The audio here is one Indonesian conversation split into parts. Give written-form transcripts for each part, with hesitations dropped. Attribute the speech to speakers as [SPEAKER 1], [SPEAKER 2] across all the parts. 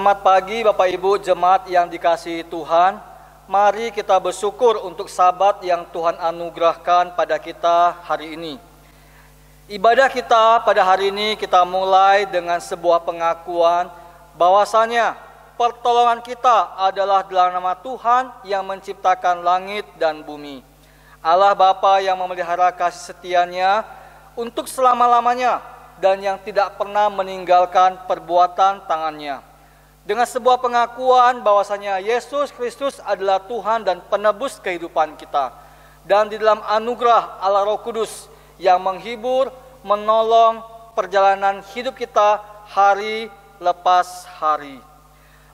[SPEAKER 1] Selamat pagi Bapak Ibu jemaat yang dikasihi Tuhan. Mari kita bersyukur untuk Sabat yang Tuhan anugerahkan pada kita hari ini. Ibadah kita pada hari ini kita mulai dengan sebuah pengakuan bahwasanya pertolongan kita adalah dalam nama Tuhan yang menciptakan langit dan bumi. Allah Bapa yang memelihara kasih setianya untuk selama-lamanya dan yang tidak pernah meninggalkan perbuatan tangannya. Dengan sebuah pengakuan bahwasanya Yesus Kristus adalah Tuhan dan penebus kehidupan kita. Dan di dalam anugerah Allah Roh Kudus yang menghibur, menolong perjalanan hidup kita hari lepas hari.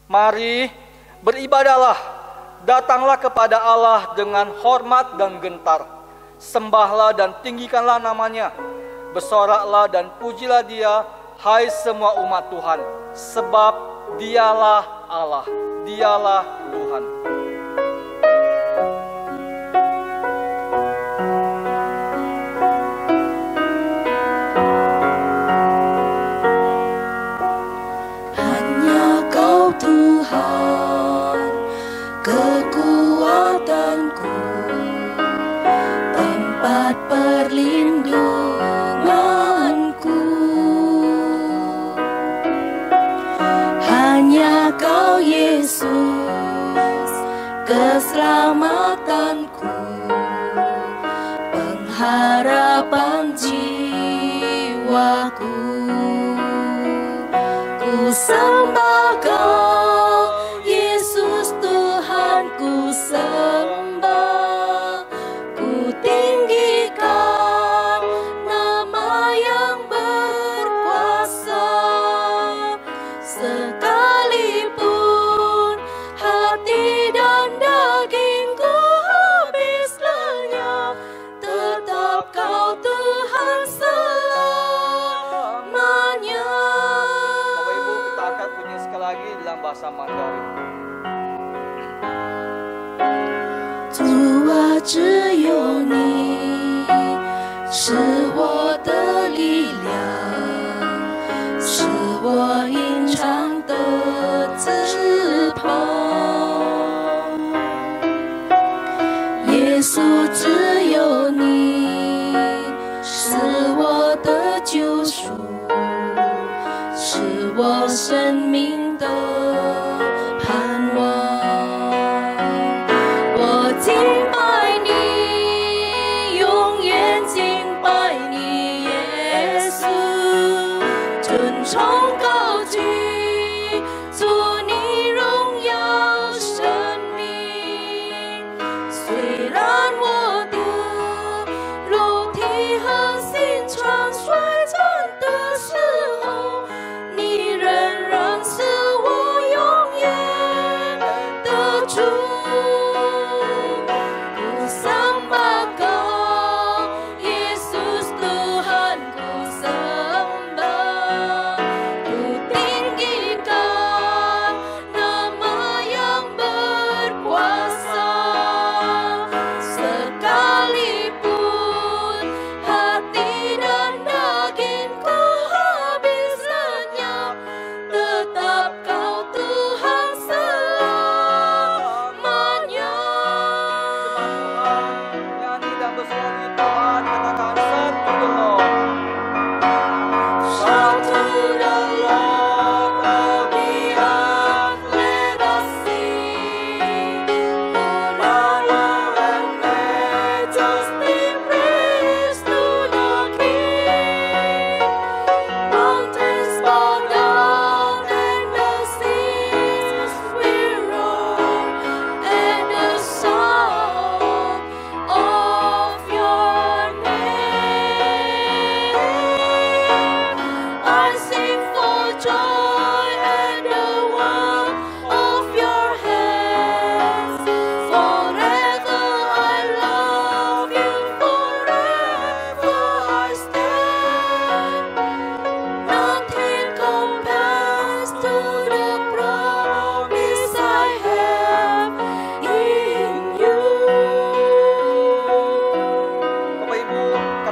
[SPEAKER 1] Mari beribadahlah, datanglah kepada Allah dengan hormat dan gentar. Sembahlah dan tinggikanlah namanya. Bersoraklah dan pujilah Dia, hai semua umat Tuhan. Sebab Dialah Allah, Dialah Tuhan.
[SPEAKER 2] Hanya Kau Tuhan, kekuatanku, tempat perlindunganku. Hanya Kau Yesus, keselamatanku, pengharapan jiwaku. Ku sembah Kau Yesus Tuhan, ku sembah, ku tinggikan nama yang berkuasa. Sekalipun hati dan dagingku habis lenyap, tetap Kau Tuhan selamanya.
[SPEAKER 1] Bapak Ibu, kita akan bunyi sekali lagi dalam bahasa Mandarin.
[SPEAKER 2] 主啊，只有你是我的力量，是我隐藏的翅膀。耶稣，只有你是我的救赎，是我生命的盼望。我敬拜你，永远敬拜你，耶稣，尊崇高举，祝你荣耀生命。虽然我的肉体和心肠衰残的时候，你仍然是我永远的主。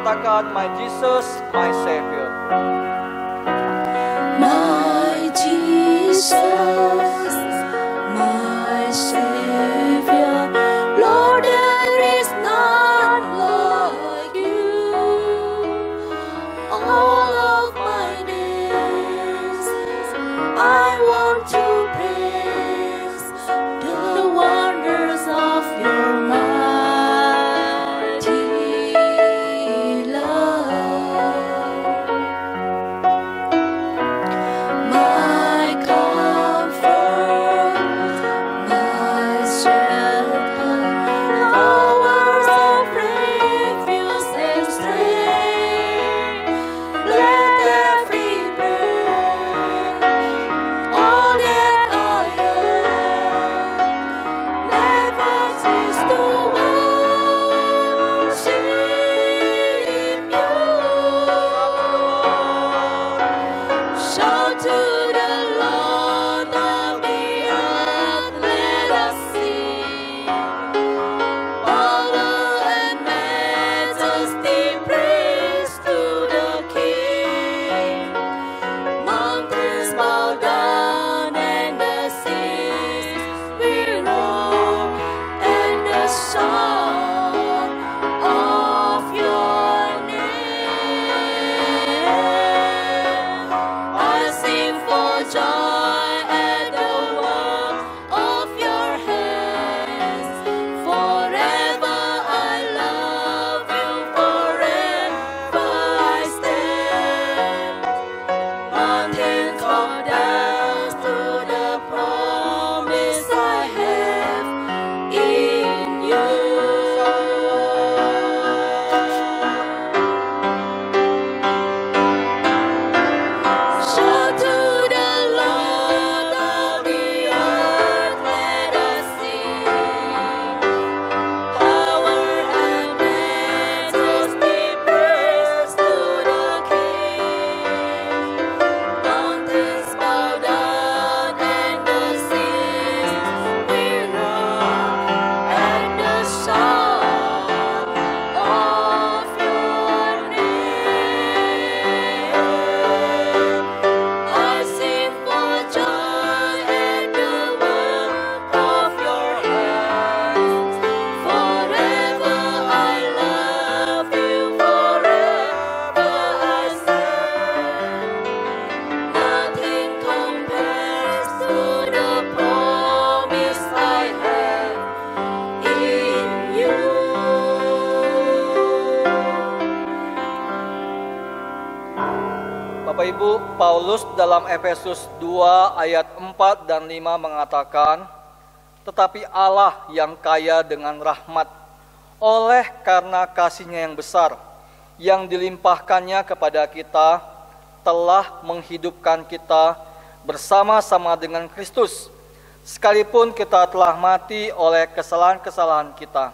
[SPEAKER 1] katakan, My Jesus, my Savior.
[SPEAKER 2] My Jesus.
[SPEAKER 1] Paulus dalam Efesus 2 ayat 4 dan 5 mengatakan, tetapi Allah yang kaya dengan rahmat, oleh karena kasih-Nya yang besar, yang dilimpahkannya kepada kita, telah menghidupkan kita bersama-sama dengan Kristus, sekalipun kita telah mati oleh kesalahan-kesalahan kita.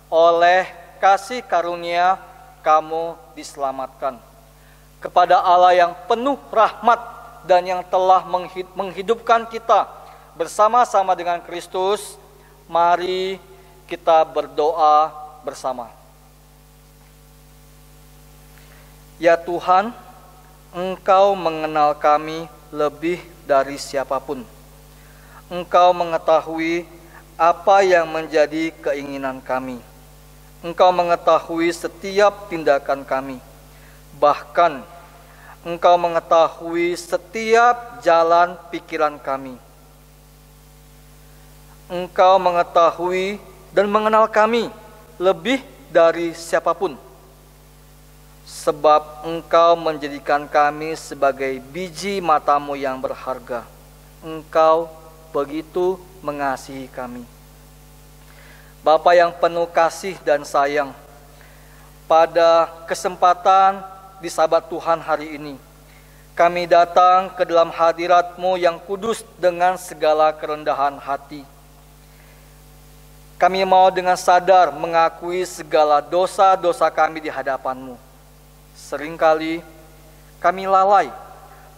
[SPEAKER 1] Oleh kasih karunia kamu diselamatkan. Kepada Allah yang penuh rahmat dan yang telah menghidupkan kita bersama-sama dengan Kristus, mari kita berdoa bersama. Ya Tuhan, Engkau mengenal kami lebih dari siapapun. Engkau mengetahui apa yang menjadi keinginan kami. Engkau mengetahui setiap tindakan kami. Bahkan Engkau mengetahui setiap jalan pikiran kami. Engkau mengetahui dan mengenal kami lebih dari siapapun. Sebab Engkau menjadikan kami sebagai biji mata-Mu yang berharga. Engkau begitu mengasihi kami. Bapa yang penuh kasih dan sayang, pada kesempatan di Sabat Tuhan hari ini, kami datang ke dalam hadirat-Mu yang kudus dengan segala kerendahan hati. Kami mau dengan sadar mengakui segala dosa-dosa kami di hadapan-Mu. Seringkali kami lalai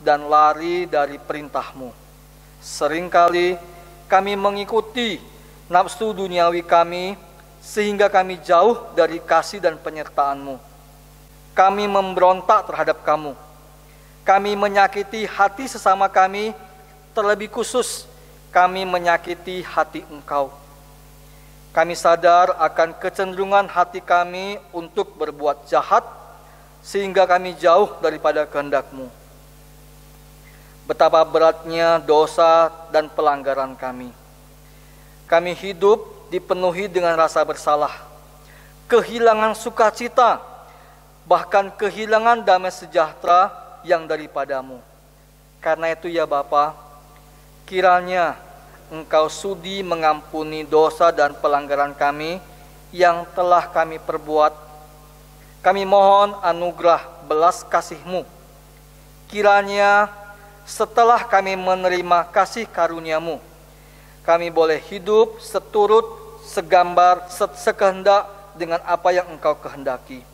[SPEAKER 1] dan lari dari perintah-Mu. Seringkali kami mengikuti nafsu duniawi kami, sehingga kami jauh dari kasih dan penyertaan-Mu. Kami memberontak terhadap Kamu. Kami menyakiti hati sesama kami, terlebih khusus kami menyakiti hati Engkau. Kami sadar akan kecenderungan hati kami untuk berbuat jahat, sehingga kami jauh daripada kehendak-Mu. Betapa beratnya dosa dan pelanggaran kami. Kami hidup dipenuhi dengan rasa bersalah, kehilangan sukacita, bahkan kehilangan damai sejahtera yang daripada-Mu. Karena itu ya Bapa, kiranya Engkau sudi mengampuni dosa dan pelanggaran kami yang telah kami perbuat. Kami mohon anugerah belas kasih-Mu. Kiranya setelah kami menerima kasih karunia-Mu, kami boleh hidup seturut, segambar, sekehendak dengan apa yang Engkau kehendaki.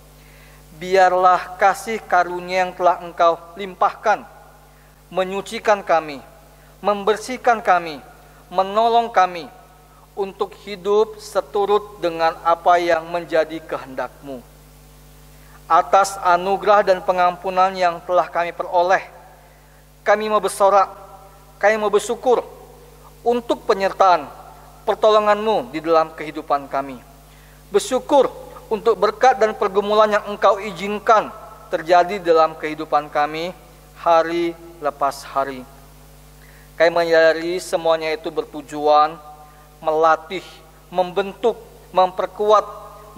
[SPEAKER 1] Biarlah kasih karunia yang telah Engkau limpahkan menyucikan kami, membersihkan kami, menolong kami untuk hidup seturut dengan apa yang menjadi kehendak-Mu. Atas anugerah dan pengampunan yang telah kami peroleh, kami mau bersorak, kami mau bersyukur untuk penyertaan pertolongan-Mu di dalam kehidupan kami. Bersyukur untuk berkat dan pergumulan yang Engkau izinkan terjadi dalam kehidupan kami hari lepas hari. Kami menyadari semuanya itu bertujuan melatih, membentuk, memperkuat,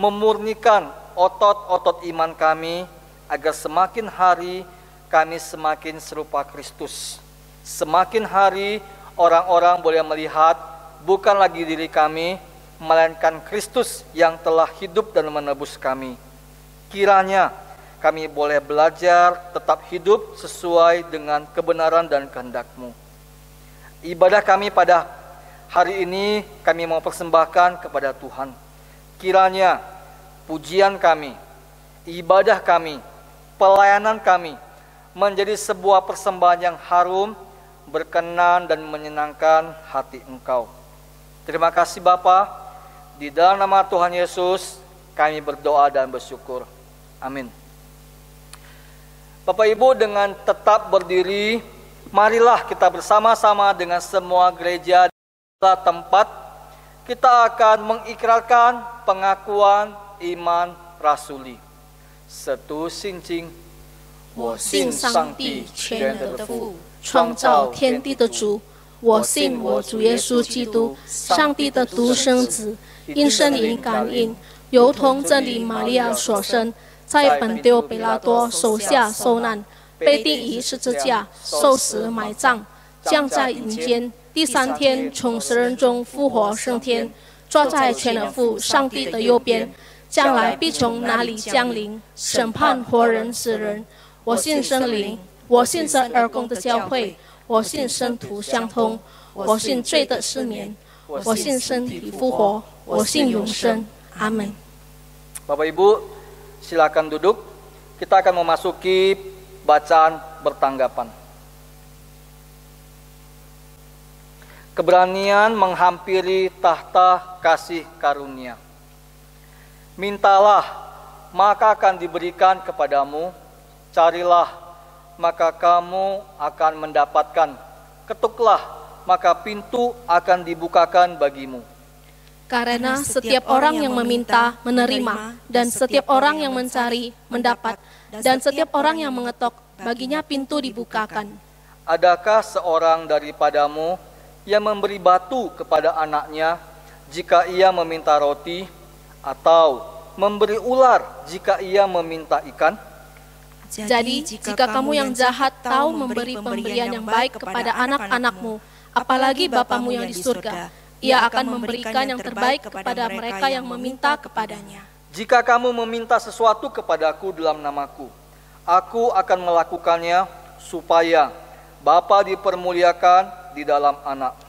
[SPEAKER 1] memurnikan otot-otot iman kami agar semakin hari kami semakin serupa Kristus. Semakin hari orang-orang boleh melihat bukan lagi diri kami, melainkan Kristus yang telah hidup dan menebus kami. Kiranya kami boleh belajar tetap hidup sesuai dengan kebenaran dan kehendak-Mu. Ibadah kami pada hari ini kami mau persembahkan kepada Tuhan. Kiranya pujian kami, ibadah kami, pelayanan kami menjadi sebuah persembahan yang harum, berkenan dan menyenangkan hati Engkau. Terima kasih Bapa. Di dalam nama Tuhan Yesus kami berdoa dan bersyukur. Amin. Bapak Ibu, dengan tetap berdiri, marilah kita bersama-sama dengan semua gereja di tempat kita akan mengikrarkan pengakuan iman rasuli. Setu Sinjing.
[SPEAKER 2] 我信上帝全能的父，创造天地的主。我信我主耶稣基督，上帝的独生子，因圣灵感应，由童真理玛利亚所生，在本丢彼拉多手下受难，被钉于十字架，受死埋葬，降在阴间，第3天从死人中复活升天，坐在全能父上帝的右边，将来必从那里降临，审判活人死人。我信圣灵，我信神儿共的教会，我信圣徒相通，我信罪的赦免，我信身体复活，我信永生。阿门。
[SPEAKER 1] Bapak Ibu, silakan duduk. Kita akan memasuki bacaan bertanggapan. Keberanian menghampiri tahta kasih karunia. Mintalah, maka akan diberikan kepadamu. Carilah, maka kamu akan mendapatkan. Ketuklah, maka pintu akan dibukakan bagimu.
[SPEAKER 2] Karena setiap orang yang meminta, menerima, dan setiap orang yang mencari, mendapat, dan setiap orang yang mengetok, baginya pintu dibukakan.
[SPEAKER 1] Adakah seorang daripadamu yang memberi batu kepada anaknya jika ia meminta roti, atau memberi ular jika ia meminta ikan?
[SPEAKER 2] Jadi, jika kamu yang jahat tahu memberi pemberian yang baik kepada anak-anakmu, apalagi Bapamu yang di surga, Ia akan memberikan yang terbaik kepada mereka yang meminta kepadanya.
[SPEAKER 1] Jika kamu meminta sesuatu kepadaku dalam namaku, aku akan melakukannya supaya Bapa dipermuliakan di dalam Anak.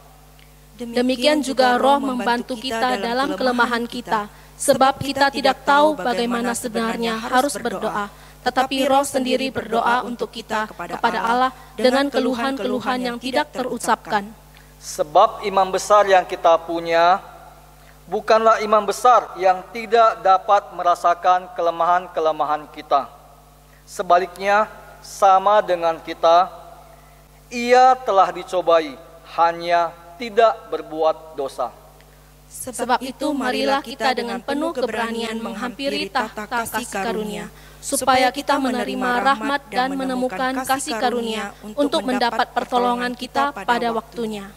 [SPEAKER 2] Demikian juga Roh membantu kita dalam kelemahan kita, sebab kita tidak tahu bagaimana sebenarnya harus berdoa. Tetapi Roh sendiri berdoa untuk kita kepada Allah dengan keluhan-keluhan yang tidak terucapkan.
[SPEAKER 1] Sebab imam besar yang kita punya bukanlah imam besar yang tidak dapat merasakan kelemahan-kelemahan kita. Sebaliknya, sama dengan kita, ia telah dicobai, hanya tidak berbuat dosa.
[SPEAKER 2] Sebab itu marilah kita dengan penuh keberanian menghampiri tahta kasih karunia, supaya kita menerima rahmat dan menemukan kasih karunia untuk mendapat pertolongan kita pada waktunya.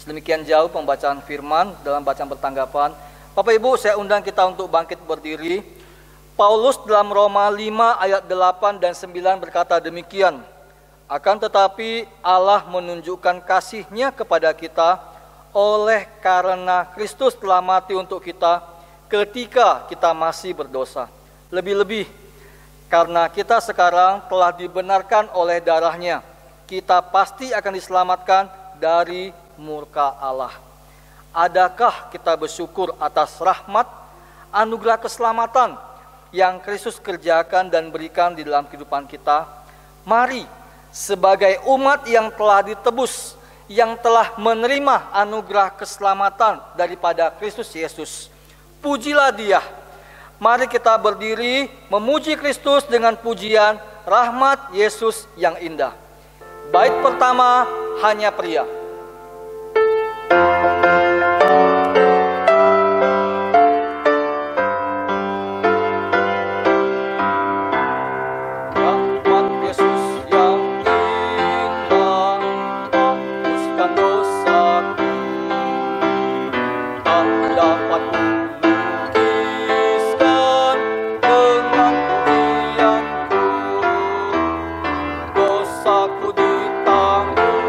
[SPEAKER 1] Sedemikian jauh pembacaan firman dalam bacaan bertanggapan. Bapak Ibu, saya undang kita untuk bangkit berdiri. Paulus dalam Roma 5 ayat 8 dan 9 berkata demikian. Akan tetapi Allah menunjukkan kasih-Nya kepada kita oleh karena Kristus telah mati untuk kita ketika kita masih berdosa. Lebih-lebih karena kita sekarang telah dibenarkan oleh darah-Nya, kita pasti akan diselamatkan dari murka Allah. Adakah kita bersyukur atas rahmat, anugerah keselamatan yang Kristus kerjakan dan berikan di dalam kehidupan kita? Mari, sebagai umat yang telah ditebus, yang telah menerima anugerah keselamatan daripada Kristus Yesus, pujilah Dia. Mari kita berdiri memuji Kristus dengan pujian rahmat Yesus yang indah. Bait pertama, hanya pria. Dosaku ditanggung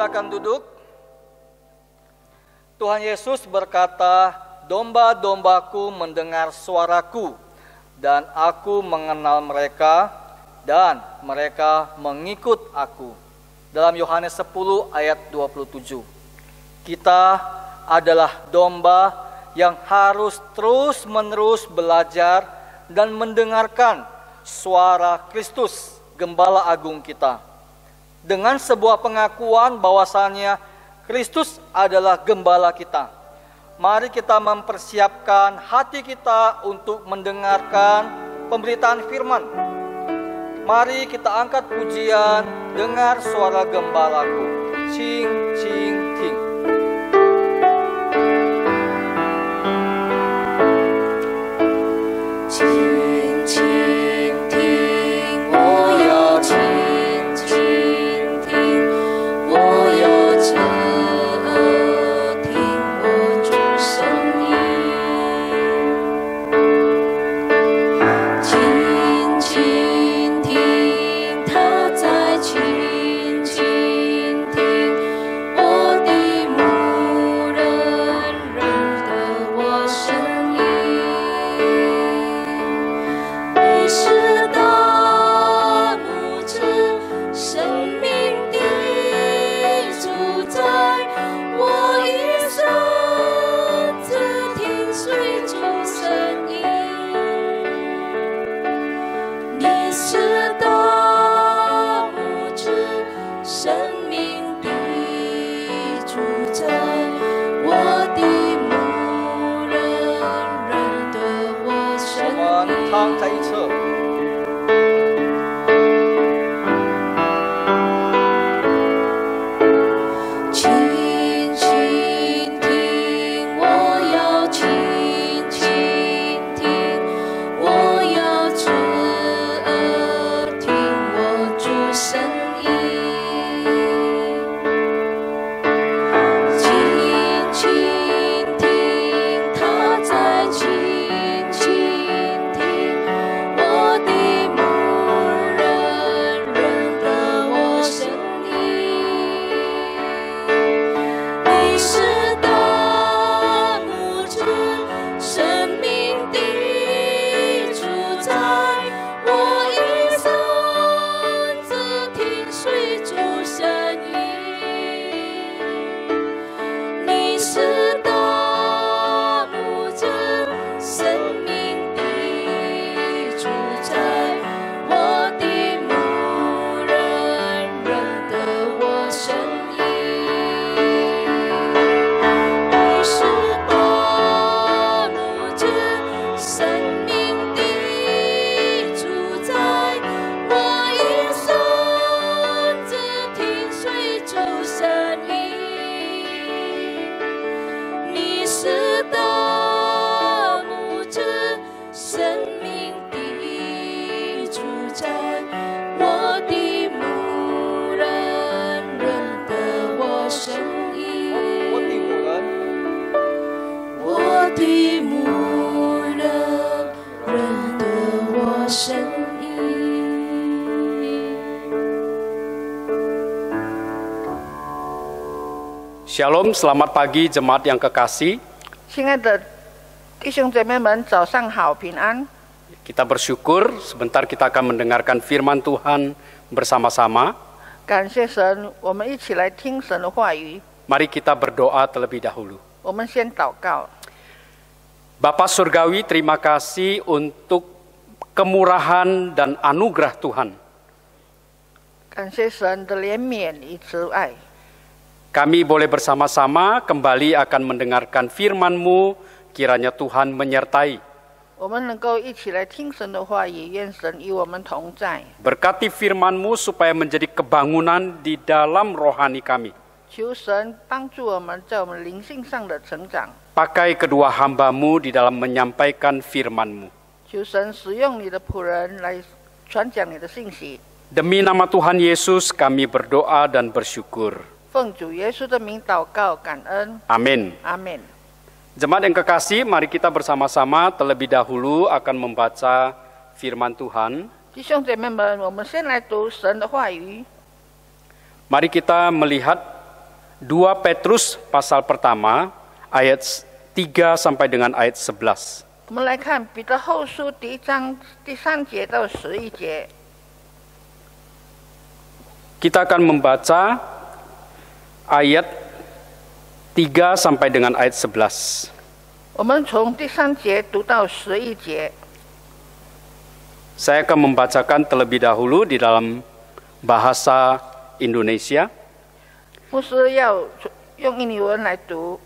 [SPEAKER 1] silakan duduk. Tuhan Yesus berkata, domba-dombaku mendengar suaraku, dan aku mengenal mereka, dan mereka mengikut aku. Dalam Yohanes 10 ayat 27. Kita adalah domba yang harus terus-menerus belajar dan mendengarkan suara Kristus, Gembala Agung kita. Dengan sebuah pengakuan bahwasannya Kristus adalah gembala kita, mari kita mempersiapkan hati kita untuk mendengarkan pemberitaan firman. Mari kita angkat pujian, dengar suara gembalaku. Cing, cing, ting. 在一侧。
[SPEAKER 2] 轻轻听，我要轻轻听，我要侧耳听我主声音。轻轻听，他在轻轻听，我的牧人认得我声音。你是大牧者，生命的主宰，我一生只听随主声音。你是大牧者，生命的主宰，我的牧人认得我声音。你是大牧者，生命的主宰，我一生只听随主声音。你是大牧者，生命的主宰，我的牧人认得我声音。
[SPEAKER 1] 我的牧人。
[SPEAKER 2] 我的牧人认得我声音。
[SPEAKER 3] Shalom, selamat pagi jemaat yang kekasih.
[SPEAKER 4] 亲爱的弟兄姐妹们，早上好，平安。
[SPEAKER 3] Kita bersyukur sebentar kita akan mendengarkan firman Tuhan bersama-sama.
[SPEAKER 4] 感谢神，我们一起来听神的话语。
[SPEAKER 3] Mari kita berdoa terlebih dahulu.
[SPEAKER 4] 我们先祷告。
[SPEAKER 3] Bapa Surgawi, terima kasih untuk kemurahan dan anugerah Tuhan.
[SPEAKER 4] 感谢神的怜悯与慈爱，
[SPEAKER 3] Kami boleh bersama-sama kembali akan mendengarkan firman-Mu, kiranya Tuhan menyertai.
[SPEAKER 4] 我们能够一起来听神的话语，愿神与我们同在。
[SPEAKER 3] Berkati firman-Mu supaya menjadi kebangunan di dalam rohani kami.
[SPEAKER 4] 求神帮助我们在我们灵性上的成长。
[SPEAKER 3] Pakai kedua hamba-Mu di dalam menyampaikan firman-Mu.
[SPEAKER 4] 求神使用你的仆人来传讲你的信息。
[SPEAKER 3] Demi nama Tuhan Yesus kami berdoa dan bersyukur.
[SPEAKER 4] 奉主耶稣的名祷告，感恩。
[SPEAKER 3] Amin.
[SPEAKER 4] 阿门。
[SPEAKER 3] Jemaat yang kekasih, mari kita bersama-sama terlebih dahulu akan membaca firman Tuhan.
[SPEAKER 4] 弟兄姐妹们，我们先来读神的话语。
[SPEAKER 3] Mari kita melihat 2 Petrus pasal pertama ayat 3 sampai dengan ayat 11.
[SPEAKER 4] 我们来看彼得后书第1章第3节到11节。
[SPEAKER 3] Kita akan membaca ayat 3 sampai dengan ayat 11.
[SPEAKER 4] 我们从第3节读到11节。
[SPEAKER 3] Saya akan membacakan terlebih dahulu di dalam bahasa Indonesia.
[SPEAKER 4] 牧师要用印尼文来读。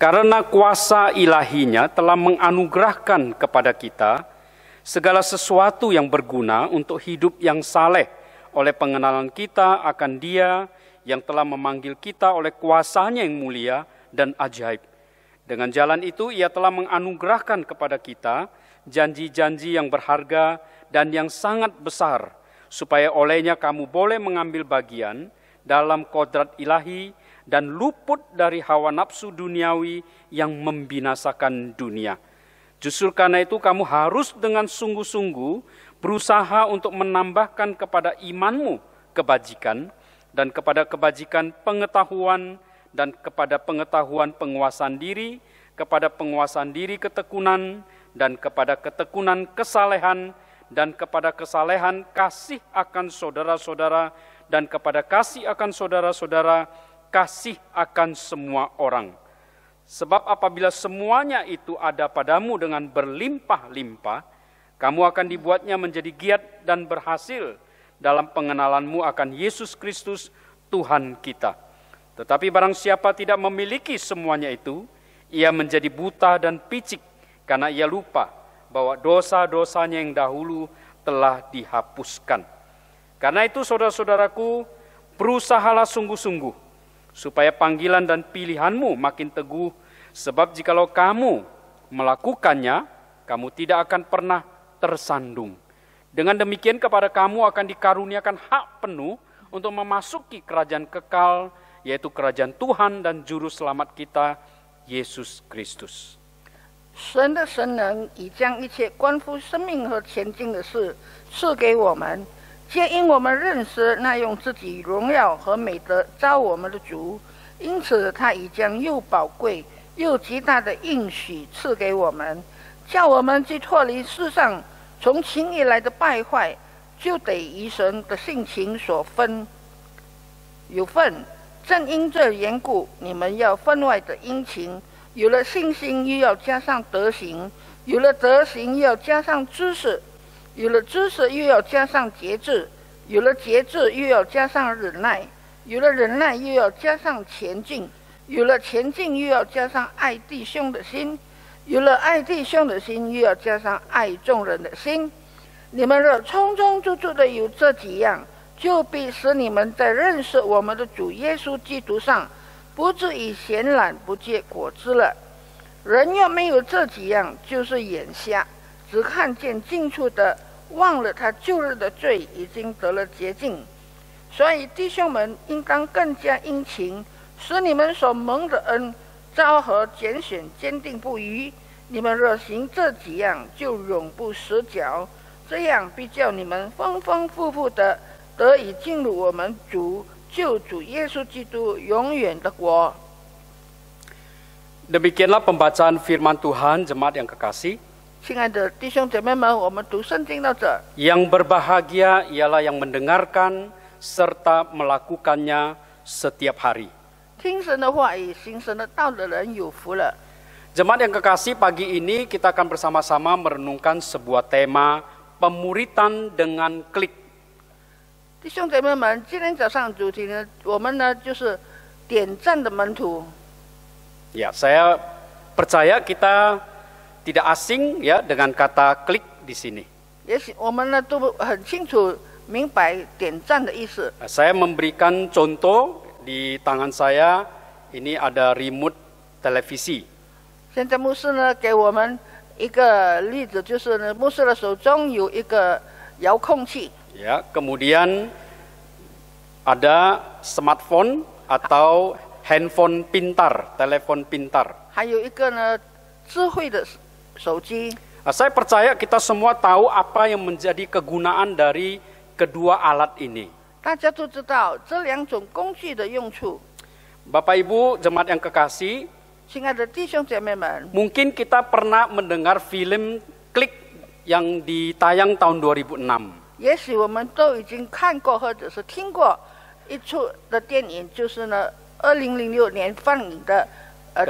[SPEAKER 3] Karena kuasa ilahinya telah menganugerahkan kepada kita segala sesuatu yang berguna untuk hidup yang saleh oleh pengenalan kita akan Dia yang telah memanggil kita oleh kuasa-Nya yang mulia dan ajaib. Dengan jalan itu Ia telah menganugerahkan kepada kita janji-janji yang berharga dan yang sangat besar, supaya olehnya kamu boleh mengambil bagian dalam kodrat ilahi dan luput dari hawa nafsu duniawi yang membinasakan dunia. Justru karena itu kamu harus dengan sungguh-sungguh berusaha untuk menambahkan kepada imanmu kebajikan, dan kepada kebajikan pengetahuan, dan kepada pengetahuan penguasaan diri, kepada penguasaan diri ketekunan, dan kepada ketekunan kesalehan, dan kepada kesalehan kasih akan saudara-saudara, dan kepada kasih akan saudara-saudara kasih akan semua orang. Sebab apabila semuanya itu ada padamu dengan berlimpah-limpah, kamu akan dibuatnya menjadi giat dan berhasil dalam pengenalanmu akan Yesus Kristus Tuhan kita. Tetapi barang siapa tidak memiliki semuanya itu, ia menjadi buta dan picik, karena ia lupa bahwa dosa-dosanya yang dahulu telah dihapuskan. Karena itu saudara-saudaraku, berusahalah sungguh-sungguh, supaya panggilan dan pilihanmu makin teguh, sebab jikalau kamu melakukannya, kamu tidak akan pernah tersandung. Dengan demikian kepada kamu akan dikaruniakan hak penuh untuk memasuki kerajaan kekal, yaitu kerajaan Tuhan dan Juru Selamat kita, Yesus Kristus.
[SPEAKER 4] 神的神能已将一切关乎生命和前进的事赐给我们，皆因我们认识那用自己荣耀和美德召我们的主，因此他已将又宝贵又极大的应许赐给我们，叫我们既脱离世上从情欲来的败坏，就得以神的性情所有份。正因这缘故，你们要分外的殷勤。 有了信心，又要加上德行；有了德行，又要加上知识；有了知识，又要加上节制；有了节制，又要加上忍耐；有了忍耐，又要加上前进；有了前进，又要加上爱弟兄的心；有了爱弟兄的心，又要加上爱众人的心。你们若充充足足的有这几样，就必使你们在认识我们的主耶稣基督上， 不至于闲懒不结果子了。人若没有这几样，就是眼瞎，只看见近处的，忘了他旧日的罪已经得了洁净。所以弟兄们应当更加殷勤，使你们所蒙的恩召和拣选坚定不渝。你们若行这几样，就永不失脚，这样必叫你们丰丰富富的得以进入我们主 救主耶稣基督永远的国。
[SPEAKER 3] Demikianlah pembacaan firman Tuhan, jemaat yang kekasih.
[SPEAKER 4] 亲爱的弟兄姐妹们，我们读圣经到这。
[SPEAKER 3] Yang berbahagia ialah yang mendengarkan serta melakukannya setiap hari.
[SPEAKER 4] 听神的话语、行神的道的人有福了。
[SPEAKER 3] Jemaat yang kekasih, pagi ini kita akan bersama-sama merenungkan sebuah tema pemuritan dengan klik.
[SPEAKER 4] 弟兄姐妹们，今天早上主题呢，我们呢就是点赞的门徒。
[SPEAKER 3] Ya, saya percaya kita tidak asing ya dengan kata klik di sini.
[SPEAKER 4] 也许我们呢都很清楚明白点赞的意思。
[SPEAKER 3] Saya memberikan contoh di tangan saya, ini ada remote televisi.
[SPEAKER 4] 现在牧师呢给我们一个例子，就是呢牧师的手中有一个遥控器。
[SPEAKER 3] Ya, kemudian ada smartphone atau handphone pintar, telepon pintar.
[SPEAKER 4] 还有一个呢智慧的手机。
[SPEAKER 3] Saya percaya kita semua tahu apa yang menjadi kegunaan dari kedua alat ini.
[SPEAKER 4] 大家都知道这两种工具的用处。
[SPEAKER 3] Bapak Ibu jemaat yang kekasih,
[SPEAKER 4] 亲爱的弟兄姐妹们，
[SPEAKER 3] mungkin kita pernah mendengar film Klik yang ditayang tahun 2006.
[SPEAKER 4] 也许我们都已经看过或者是听过一出的电影，就是呢2006年放映的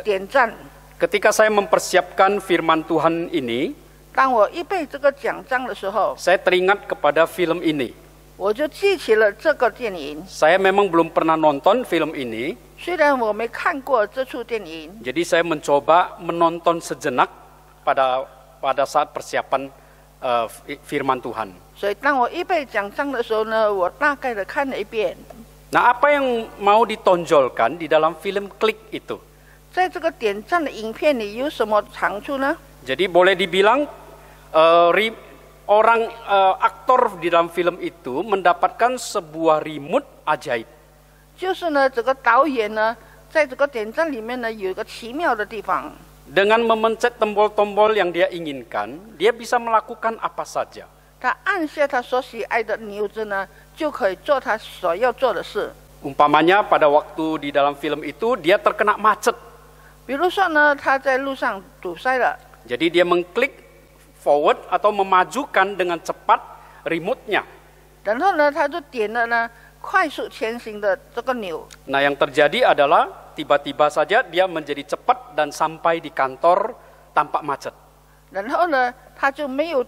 [SPEAKER 4] 点赞。
[SPEAKER 3] Ketika saya mempersiapkan firman Tuhan ini,
[SPEAKER 4] 当我预备这个讲章的时候，
[SPEAKER 3] saya teringat kepada film ini.
[SPEAKER 4] 我就记起了这个电影。
[SPEAKER 3] Saya memang belum pernah nonton film ini,
[SPEAKER 4] 虽然我没看过这出电影，
[SPEAKER 3] jadi saya mencoba menonton sejenak pada saat persiapan firman Tuhan.
[SPEAKER 4] 所以当我预备讲章的时候呢，我大概的看了一遍。
[SPEAKER 3] Nah, apa yang mau ditonjolkan di dalam film Klik itu?
[SPEAKER 4] 在这个点赞的影片里有什么长处呢？
[SPEAKER 3] Jadi boleh dibilang aktor di dalam film itu mendapatkan sebuah remote ajaib.
[SPEAKER 4] 就是呢，这个导演呢，在这个点赞里面呢，有一个奇妙的地方。
[SPEAKER 3] Dengan memencet tombol-tombol yang dia inginkan, dia bisa melakukan apa saja.
[SPEAKER 4] 他按下他所喜爱的钮子呢，就可以做他所要做的事。
[SPEAKER 3] Umpamanya pada waktu di dalam film itu dia terkena macet.
[SPEAKER 4] 比如说呢，他在路上堵塞了，
[SPEAKER 3] Jadi dia mengklik forward atau memajukan dengan cepat remote-nya.
[SPEAKER 4] 然后呢，他就点了呢快速前行的这个钮。
[SPEAKER 3] Nah, yang terjadi adalah tiba-tiba saja dia menjadi cepat dan sampai di kantor tanpa macet.
[SPEAKER 4] 然后呢，他就没有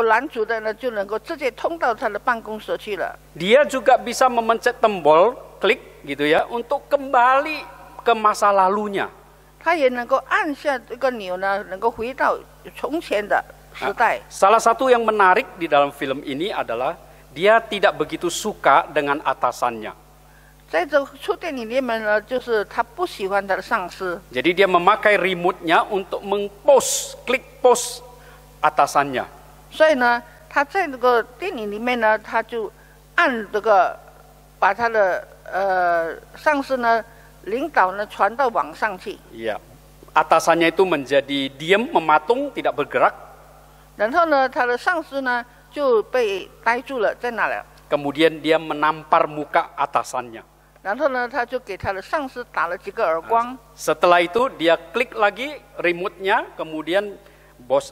[SPEAKER 4] 拦阻的呢，就能够直接通到他的办公室去了。
[SPEAKER 3] Dia juga bisa memencet tombol klik gitu ya untuk kembali ke masa lalunya.
[SPEAKER 4] 他也能够按下这个钮呢，能够回到从前的时代。
[SPEAKER 3] Salah satu yang menarik di dalam film ini adalah dia tidak begitu suka dengan atasannya.
[SPEAKER 4] 在这出电影里面呢，就是他不喜欢他的上司，
[SPEAKER 3] Jadi dia memakai remote-nya untuk klik pos atasannya.
[SPEAKER 4] 所以呢，他在这个电影里面呢，他就按这个把他的上司呢领导呢传到网上去，
[SPEAKER 3] Iya. Atasannya itu menjadi diam, mematung, tidak bergerak.
[SPEAKER 4] 然后呢，他的上司呢就被呆住了，在那了。
[SPEAKER 3] Kemudian dia menampar muka atasannya.
[SPEAKER 4] 然后呢，他就给他的上司打了几个耳光。
[SPEAKER 3] Setelah itu dia klik lagi remote-nya, kemudian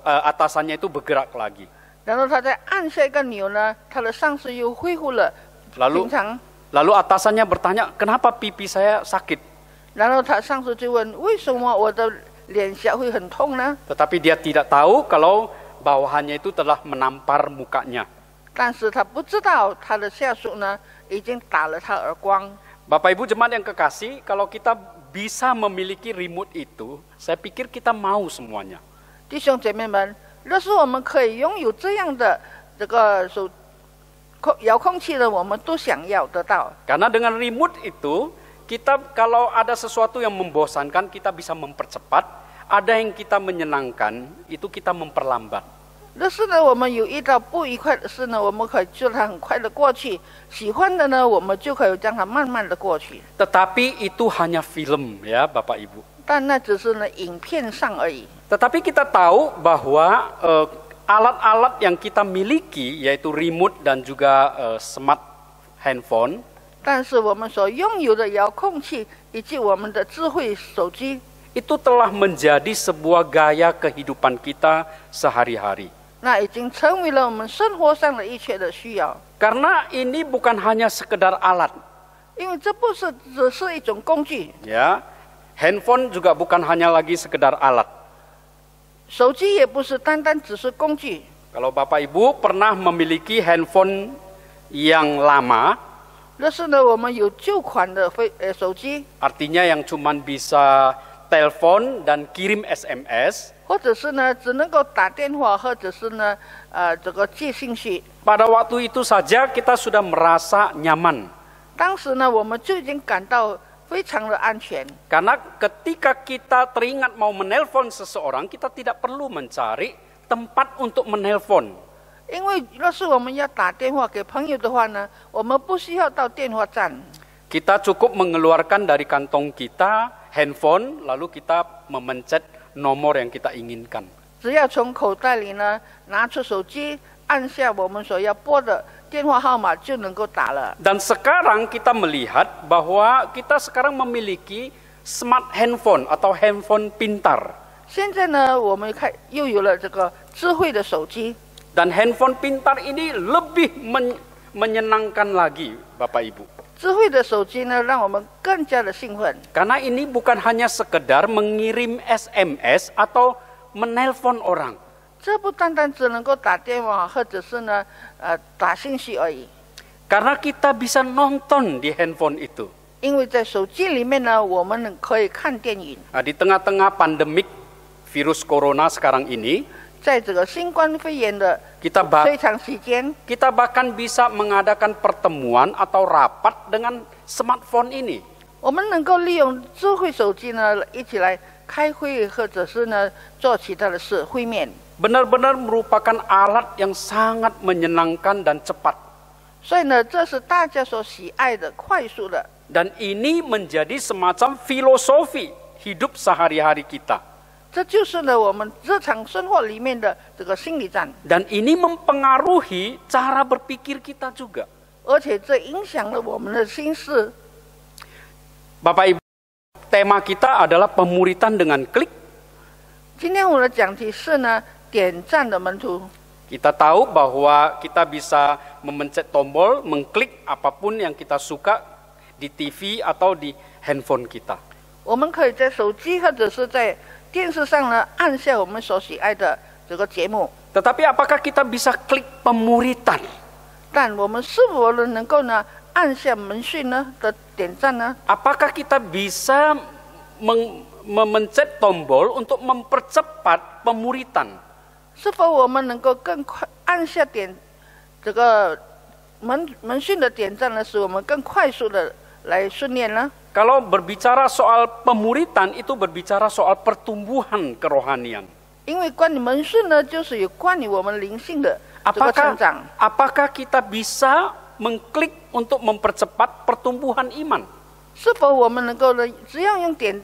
[SPEAKER 3] atasannya itu bergerak lagi.
[SPEAKER 4] 然后他再按下一个钮呢，他的上司又恢复了平常。
[SPEAKER 3] Lalu atasannya bertanya, kenapa pipi saya sakit?
[SPEAKER 4] 然后他上司就问，为什么我的脸颊会很痛呢？
[SPEAKER 3] Tetapi dia tidak tahu kalau bawahannya itu telah menampar mukanya.
[SPEAKER 4] 但是他不知道他的下属呢已经打了他耳光。
[SPEAKER 3] Bapak Ibu jemaat yang kekasih, kalau kita bisa memiliki remote itu, saya pikir kita mau semuanya.
[SPEAKER 4] 弟兄姐妹们，若是我们可以拥有这样的这个遥控器呢，我们都想要得到。
[SPEAKER 3] Karena dengan remote itu, kita kalau ada sesuatu yang membosankan, kita bisa mempercepat. Ada yang kita menyenangkan, itu kita memperlambat.
[SPEAKER 4] 若是呢，我们有遇到不愉快的事呢，我们可以就它很快的过去；喜欢的呢，我们就可以将它慢慢的过去。
[SPEAKER 3] Tetapi itu hanya film ya Bapak Ibu.
[SPEAKER 4] 但那只是呢影片上而已。
[SPEAKER 3] Tetapi kita tahu bahwa alat-alat yang kita miliki, yaitu remote dan juga smart handphone,
[SPEAKER 4] 但是我们所拥有的遥控器以及我们的智慧手机，
[SPEAKER 3] itu telah menjadi sebuah gaya kehidupan kita sehari-hari.
[SPEAKER 4] 那已经成为了我们生活上的一切的需要。
[SPEAKER 3] Karena ini bukan hanya sekedar alat,
[SPEAKER 4] 因为这不是只是一种工具，
[SPEAKER 3] ya. Handphone juga bukan hanya lagi sekedar alat.
[SPEAKER 4] 手机也不是单单只是工具。
[SPEAKER 3] Kalau Bapak Ibu pernah memiliki handphone yang lama,
[SPEAKER 4] 若是呢，我们有旧款的手机，
[SPEAKER 3] artinya yang cuman bisa telepon dan kirim SMS,
[SPEAKER 4] 或者是呢只能够打电话，或者是呢这个寄信息。
[SPEAKER 3] pada waktu itu saja kita sudah merasa nyaman.
[SPEAKER 4] 当时呢，我们就已经感到非常的安全。
[SPEAKER 3] Karena ketika kita teringat mau menelpon seseorang, kita tidak perlu mencari tempat untuk menelpon.
[SPEAKER 4] 因为若是我们要打电话给朋友的话呢，我们不需要到电话站，
[SPEAKER 3] Kita cukup mengeluarkan dari kantong kita handphone, lalu kita memencet nomor yang kita inginkan.
[SPEAKER 4] 只要从口袋里呢拿出手机，按下我们所要拨的电话号码就能够打了。
[SPEAKER 3] Dan sekarang kita melihat bahwa kita sekarang memiliki smart handphone atau handphone pintar.
[SPEAKER 4] 现在呢，我们又有了这个智慧的手机，
[SPEAKER 3] Dan handphone pintar ini lebih menyenangkan lagi, Bapak Ibu.
[SPEAKER 4] 智慧的手机呢，让我们更加的兴奋。
[SPEAKER 3] Karena ini bukan hanya sekedar mengirim SMS atau menelpon orang.
[SPEAKER 4] 这不单单只能够打电话，或者是呢，打信息而已。
[SPEAKER 3] Karena kita bisa nonton di handphone itu.
[SPEAKER 4] 因为在手机里面呢，我们可以看电影。
[SPEAKER 3] Nah, di tengah-tengah pandemik virus corona sekarang ini,
[SPEAKER 4] 在这个新冠肺炎的
[SPEAKER 3] kita
[SPEAKER 4] 非常期间，
[SPEAKER 3] kita bahkan bisa mengadakan pertemuan atau rapat dengan smartphone ini.
[SPEAKER 4] 我们能够利用智慧手机呢，一起来开会，或者是呢做其他的事，会面。
[SPEAKER 3] Benar-benar merupakan alat yang sangat menyenangkan dan cepat.
[SPEAKER 4] 所以呢，这是大家所喜爱的、快速的。
[SPEAKER 3] Dan ini menjadi semacam filosofi hidup sehari-hari kita.
[SPEAKER 4] 这就是呢我们日常生活里面的这个心理战，
[SPEAKER 3] Dan ini mempengaruhi cara berpikir kita juga.
[SPEAKER 4] 而且这影响了我们的心思。
[SPEAKER 3] Bapak Ibu, tema kita adalah pemuritan dengan klik.
[SPEAKER 4] 今天我的讲题是呢点赞的门徒。
[SPEAKER 3] Kita tahu bahwa kita bisa memencet tombol, mengklik apapun yang kita suka di TV atau di handphone kita.
[SPEAKER 4] 我们可以在手机或者是在电视上呢按下我们所喜爱的这个节目，
[SPEAKER 3] Tetapi apakah kita bisa klik pemuritan?
[SPEAKER 4] 但我们是否能够呢按下门讯呢的点赞呢？
[SPEAKER 3] Apakah kita bisa memencet tombol untuk mempercepat pemuritan?
[SPEAKER 4] 是否我们能够更快按下这个门讯的点赞呢，使我们更快速的来训练呢？
[SPEAKER 3] Kalau berbicara soal pemuritan, itu berbicara soal pertumbuhan kerohanian.
[SPEAKER 4] 因为关于门训呢，就是有关于我们灵性的这个成长。
[SPEAKER 3] Apakah kita bisa mengklik untuk mempercepat pertumbuhan iman?
[SPEAKER 4] 是否我们能够呢，只要用点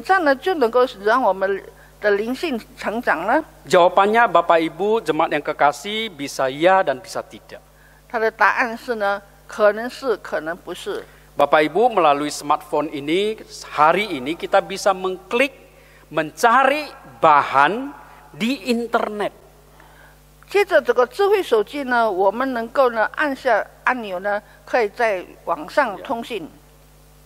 [SPEAKER 4] 赞呢，就能够让我们的灵性成长呢？
[SPEAKER 3] Jawabannya Bapak Ibu jemaat yang kekasih bisa ya dan bisa tidak.
[SPEAKER 4] 它的答案是呢，可能是，可能不是。
[SPEAKER 3] Bapak Ibu melalui smartphone ini hari ini kita bisa mengklik mencari bahan di internet.
[SPEAKER 4] 接着这个智慧手机呢，我们能够呢按下按钮呢，可以在网上通信。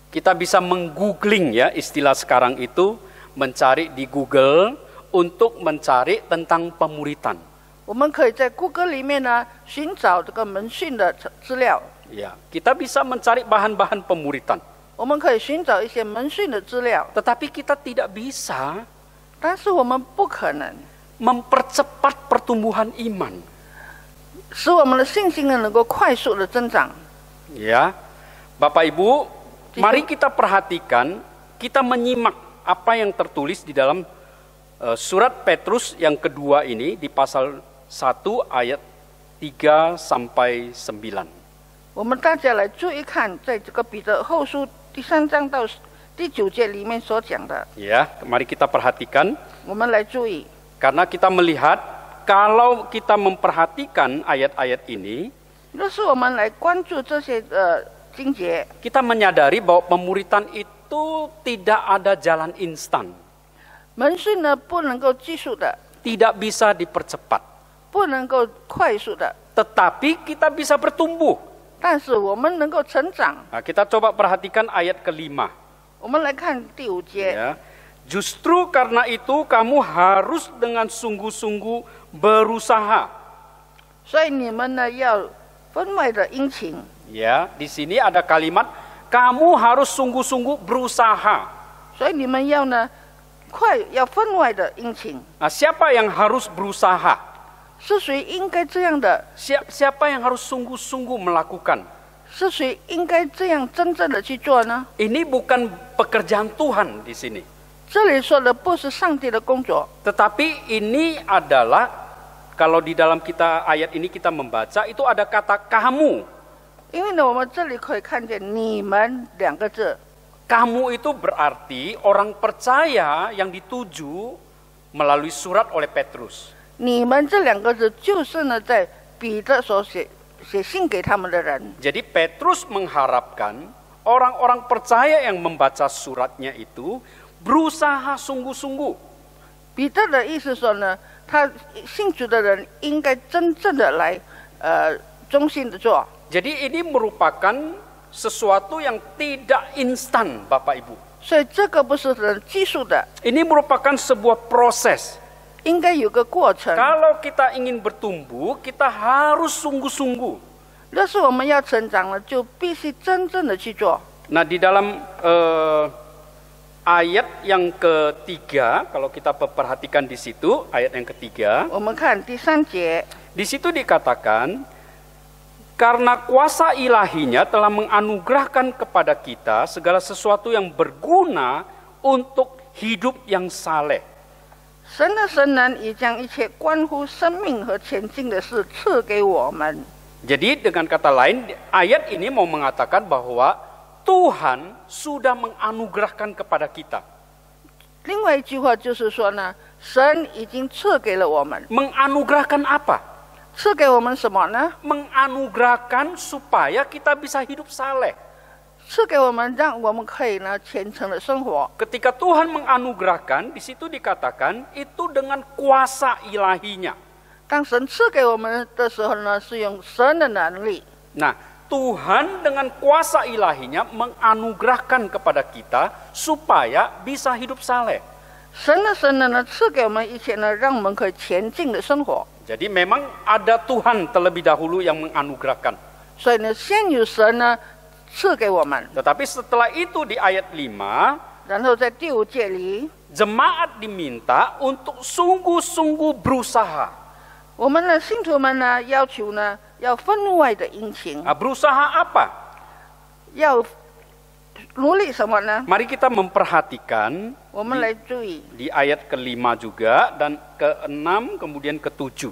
[SPEAKER 3] Kita bisa menggoogling ya istilah sekarang itu, mencari di Google untuk mencari tentang pemuritan.
[SPEAKER 4] 我们可以在谷歌里面呢寻找这个门训的资料。
[SPEAKER 3] Ya, kita bisa mencari bahan-bahan pemuritan.
[SPEAKER 4] 我们可以寻找一些门训的资料，
[SPEAKER 3] Tetapi kita tidak bisa
[SPEAKER 4] 但是我们不可能
[SPEAKER 3] mempercepat pertumbuhan iman.
[SPEAKER 4] 使我们的信心呢能够快速的增长。
[SPEAKER 3] Ya, Bapak Ibu, mari kita perhatikan, kita menyimak apa yang tertulis di dalam surat Petrus yang kedua ini di pasal 1 ayat 3 sampai 9.
[SPEAKER 4] 我们大家来注意看，在这个彼得后书第3章到第9节里面所讲的，
[SPEAKER 3] Ya, mari kita perhatikan
[SPEAKER 4] 我们来注意。
[SPEAKER 3] karena kita melihat kalau kita memperhatikan ayat-ayat ini,
[SPEAKER 4] 若是我们来关注这些经节，
[SPEAKER 3] kita menyadari bahwa pemuritan itu tidak ada jalan instan,
[SPEAKER 4] 门训呢不能够技术的，
[SPEAKER 3] tidak bisa dipercepat,
[SPEAKER 4] 不能够快速的，
[SPEAKER 3] tetapi kita bisa bertumbuh.
[SPEAKER 4] 但是我们能够成长。
[SPEAKER 3] Nah, kita coba perhatikan ayat ke-5.
[SPEAKER 4] 我们来看第5节。
[SPEAKER 3] Ya. Justru karena itu kamu harus dengan sungguh-sungguh berusaha.
[SPEAKER 4] 所以你们呢要分外的殷勤。
[SPEAKER 3] Ya, di sini ada kalimat kamu harus sungguh-sungguh berusaha.
[SPEAKER 4] 所以你们要呢要分外的殷勤。
[SPEAKER 3] Nah, siapa yang harus berusaha?
[SPEAKER 4] 是谁应该这样的？
[SPEAKER 3] Siapa yang harus sungguh-sungguh melakukan?
[SPEAKER 4] 是谁应该这样真正的去做呢？
[SPEAKER 3] Ini bukan pekerjaan Tuhan di sini.
[SPEAKER 4] 这里说的不是上帝的工作，
[SPEAKER 3] Tetapi ini adalah kalau di dalam ayat ini kita membaca itu ada kata kamu.
[SPEAKER 4] 因为呢，我们这里可以看见“你们”2个字。
[SPEAKER 3] Kamu itu berarti orang percaya yang dituju melalui surat oleh Petrus.
[SPEAKER 4] 你们这2个字就是呢，在彼得所写信给他们的人。
[SPEAKER 3] Jadi Petrus mengharapkan orang-orang percaya yang membaca suratnya itu berusaha sungguh-sungguh.
[SPEAKER 4] 彼得的意思说呢，他信主的人应该真正的来忠心的做。
[SPEAKER 3] Jadi ini merupakan sesuatu yang tidak instan, Bapak Ibu.
[SPEAKER 4] 所以这个不是很技术的，
[SPEAKER 3] Ini merupakan sebuah proses.
[SPEAKER 4] 应该有个过程。
[SPEAKER 3] Kalau kita ingin bertumbuh, kita harus sungguh-sungguh.
[SPEAKER 4] 若是我们要成长了，就必须真正的去做。
[SPEAKER 3] Nah, di dalam ayat yang ketiga, kalau kita perhatikan di situ, ayat yang ketiga,
[SPEAKER 4] 我们看第3节，
[SPEAKER 3] di situ dikatakan, karena kuasa ilahinya telah menganugerahkan kepada kita segala sesuatu yang berguna untuk hidup yang saleh.
[SPEAKER 4] 神的神能已将一切关乎生命和前进的事赐给我们。
[SPEAKER 3] Jadi dengan kata lain, ayat ini mau mengatakan bahwa Tuhan sudah menganugerahkan kepada kita.
[SPEAKER 4] 另外一句话就是说呢，神已经赐给了我们，
[SPEAKER 3] Menganugerahkan apa?
[SPEAKER 4] 赐给我们什么呢？
[SPEAKER 3] Menganugerahkan supaya kita bisa hidup saleh.
[SPEAKER 4] 赐给我们，让我们可以呢虔诚的生活。
[SPEAKER 3] Ketika Tuhan menganugerahkan, di situ dikatakan itu dengan kuasa ilahinya.
[SPEAKER 4] 当神赐给我们的时候呢，是用神的能力。
[SPEAKER 3] Nah, Tuhan dengan kuasa ilahinya menganugerahkan kepada kita supaya bisa hidup saleh.
[SPEAKER 4] 神的神能呢赐给我们一切呢，让我们可以前进的生活。
[SPEAKER 3] Jadi memang ada Tuhan terlebih dahulu yang menganugerahkan.
[SPEAKER 4] 所以呢，先有神呢赐给我们，
[SPEAKER 3] Tetapi setelah itu di ayat 5,
[SPEAKER 4] 然后在第5节里，
[SPEAKER 3] jemaat diminta untuk sungguh-sungguh berusaha.
[SPEAKER 4] 我们的信徒们呢要求呢要分外的殷勤，
[SPEAKER 3] Nah, berusaha apa?
[SPEAKER 4] 要努力什么呢？
[SPEAKER 3] Mari kita memperhatikan
[SPEAKER 4] 我们来注意
[SPEAKER 3] di ayat ke-5 juga dan ke-6 kemudian ke-7.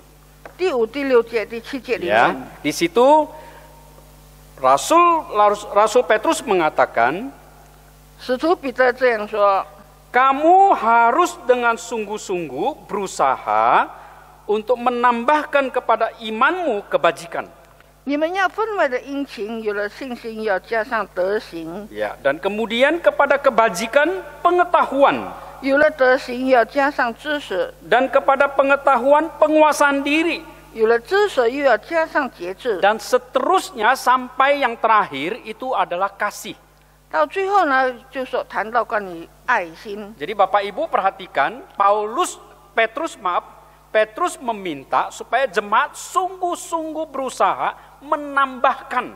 [SPEAKER 4] 第5、第6节、第7节里
[SPEAKER 3] Ya,
[SPEAKER 4] 面，
[SPEAKER 3] di situ Rasul Petrus mengatakan,
[SPEAKER 4] 使徒彼得这样说：
[SPEAKER 3] kamu harus dengan sungguh-sungguh berusaha untuk menambahkan kepada imanmu kebajikan.
[SPEAKER 4] 你们要分外的殷勤，有了信心，要加上德行；
[SPEAKER 3] Ya, dan kemudian kepada kebajikan pengetahuan,
[SPEAKER 4] 有了德行，要加上知识；
[SPEAKER 3] dan kepada pengetahuan penguasaan diri,
[SPEAKER 4] 有了知识，又要加上节制。
[SPEAKER 3] dan seterusnya sampai yang terakhir itu adalah kasih.
[SPEAKER 4] 到最后呢，就说谈到关于爱心。
[SPEAKER 3] Jadi Bapak Ibu perhatikan, Petrus meminta supaya jemaat sungguh-sungguh berusaha menambahkan.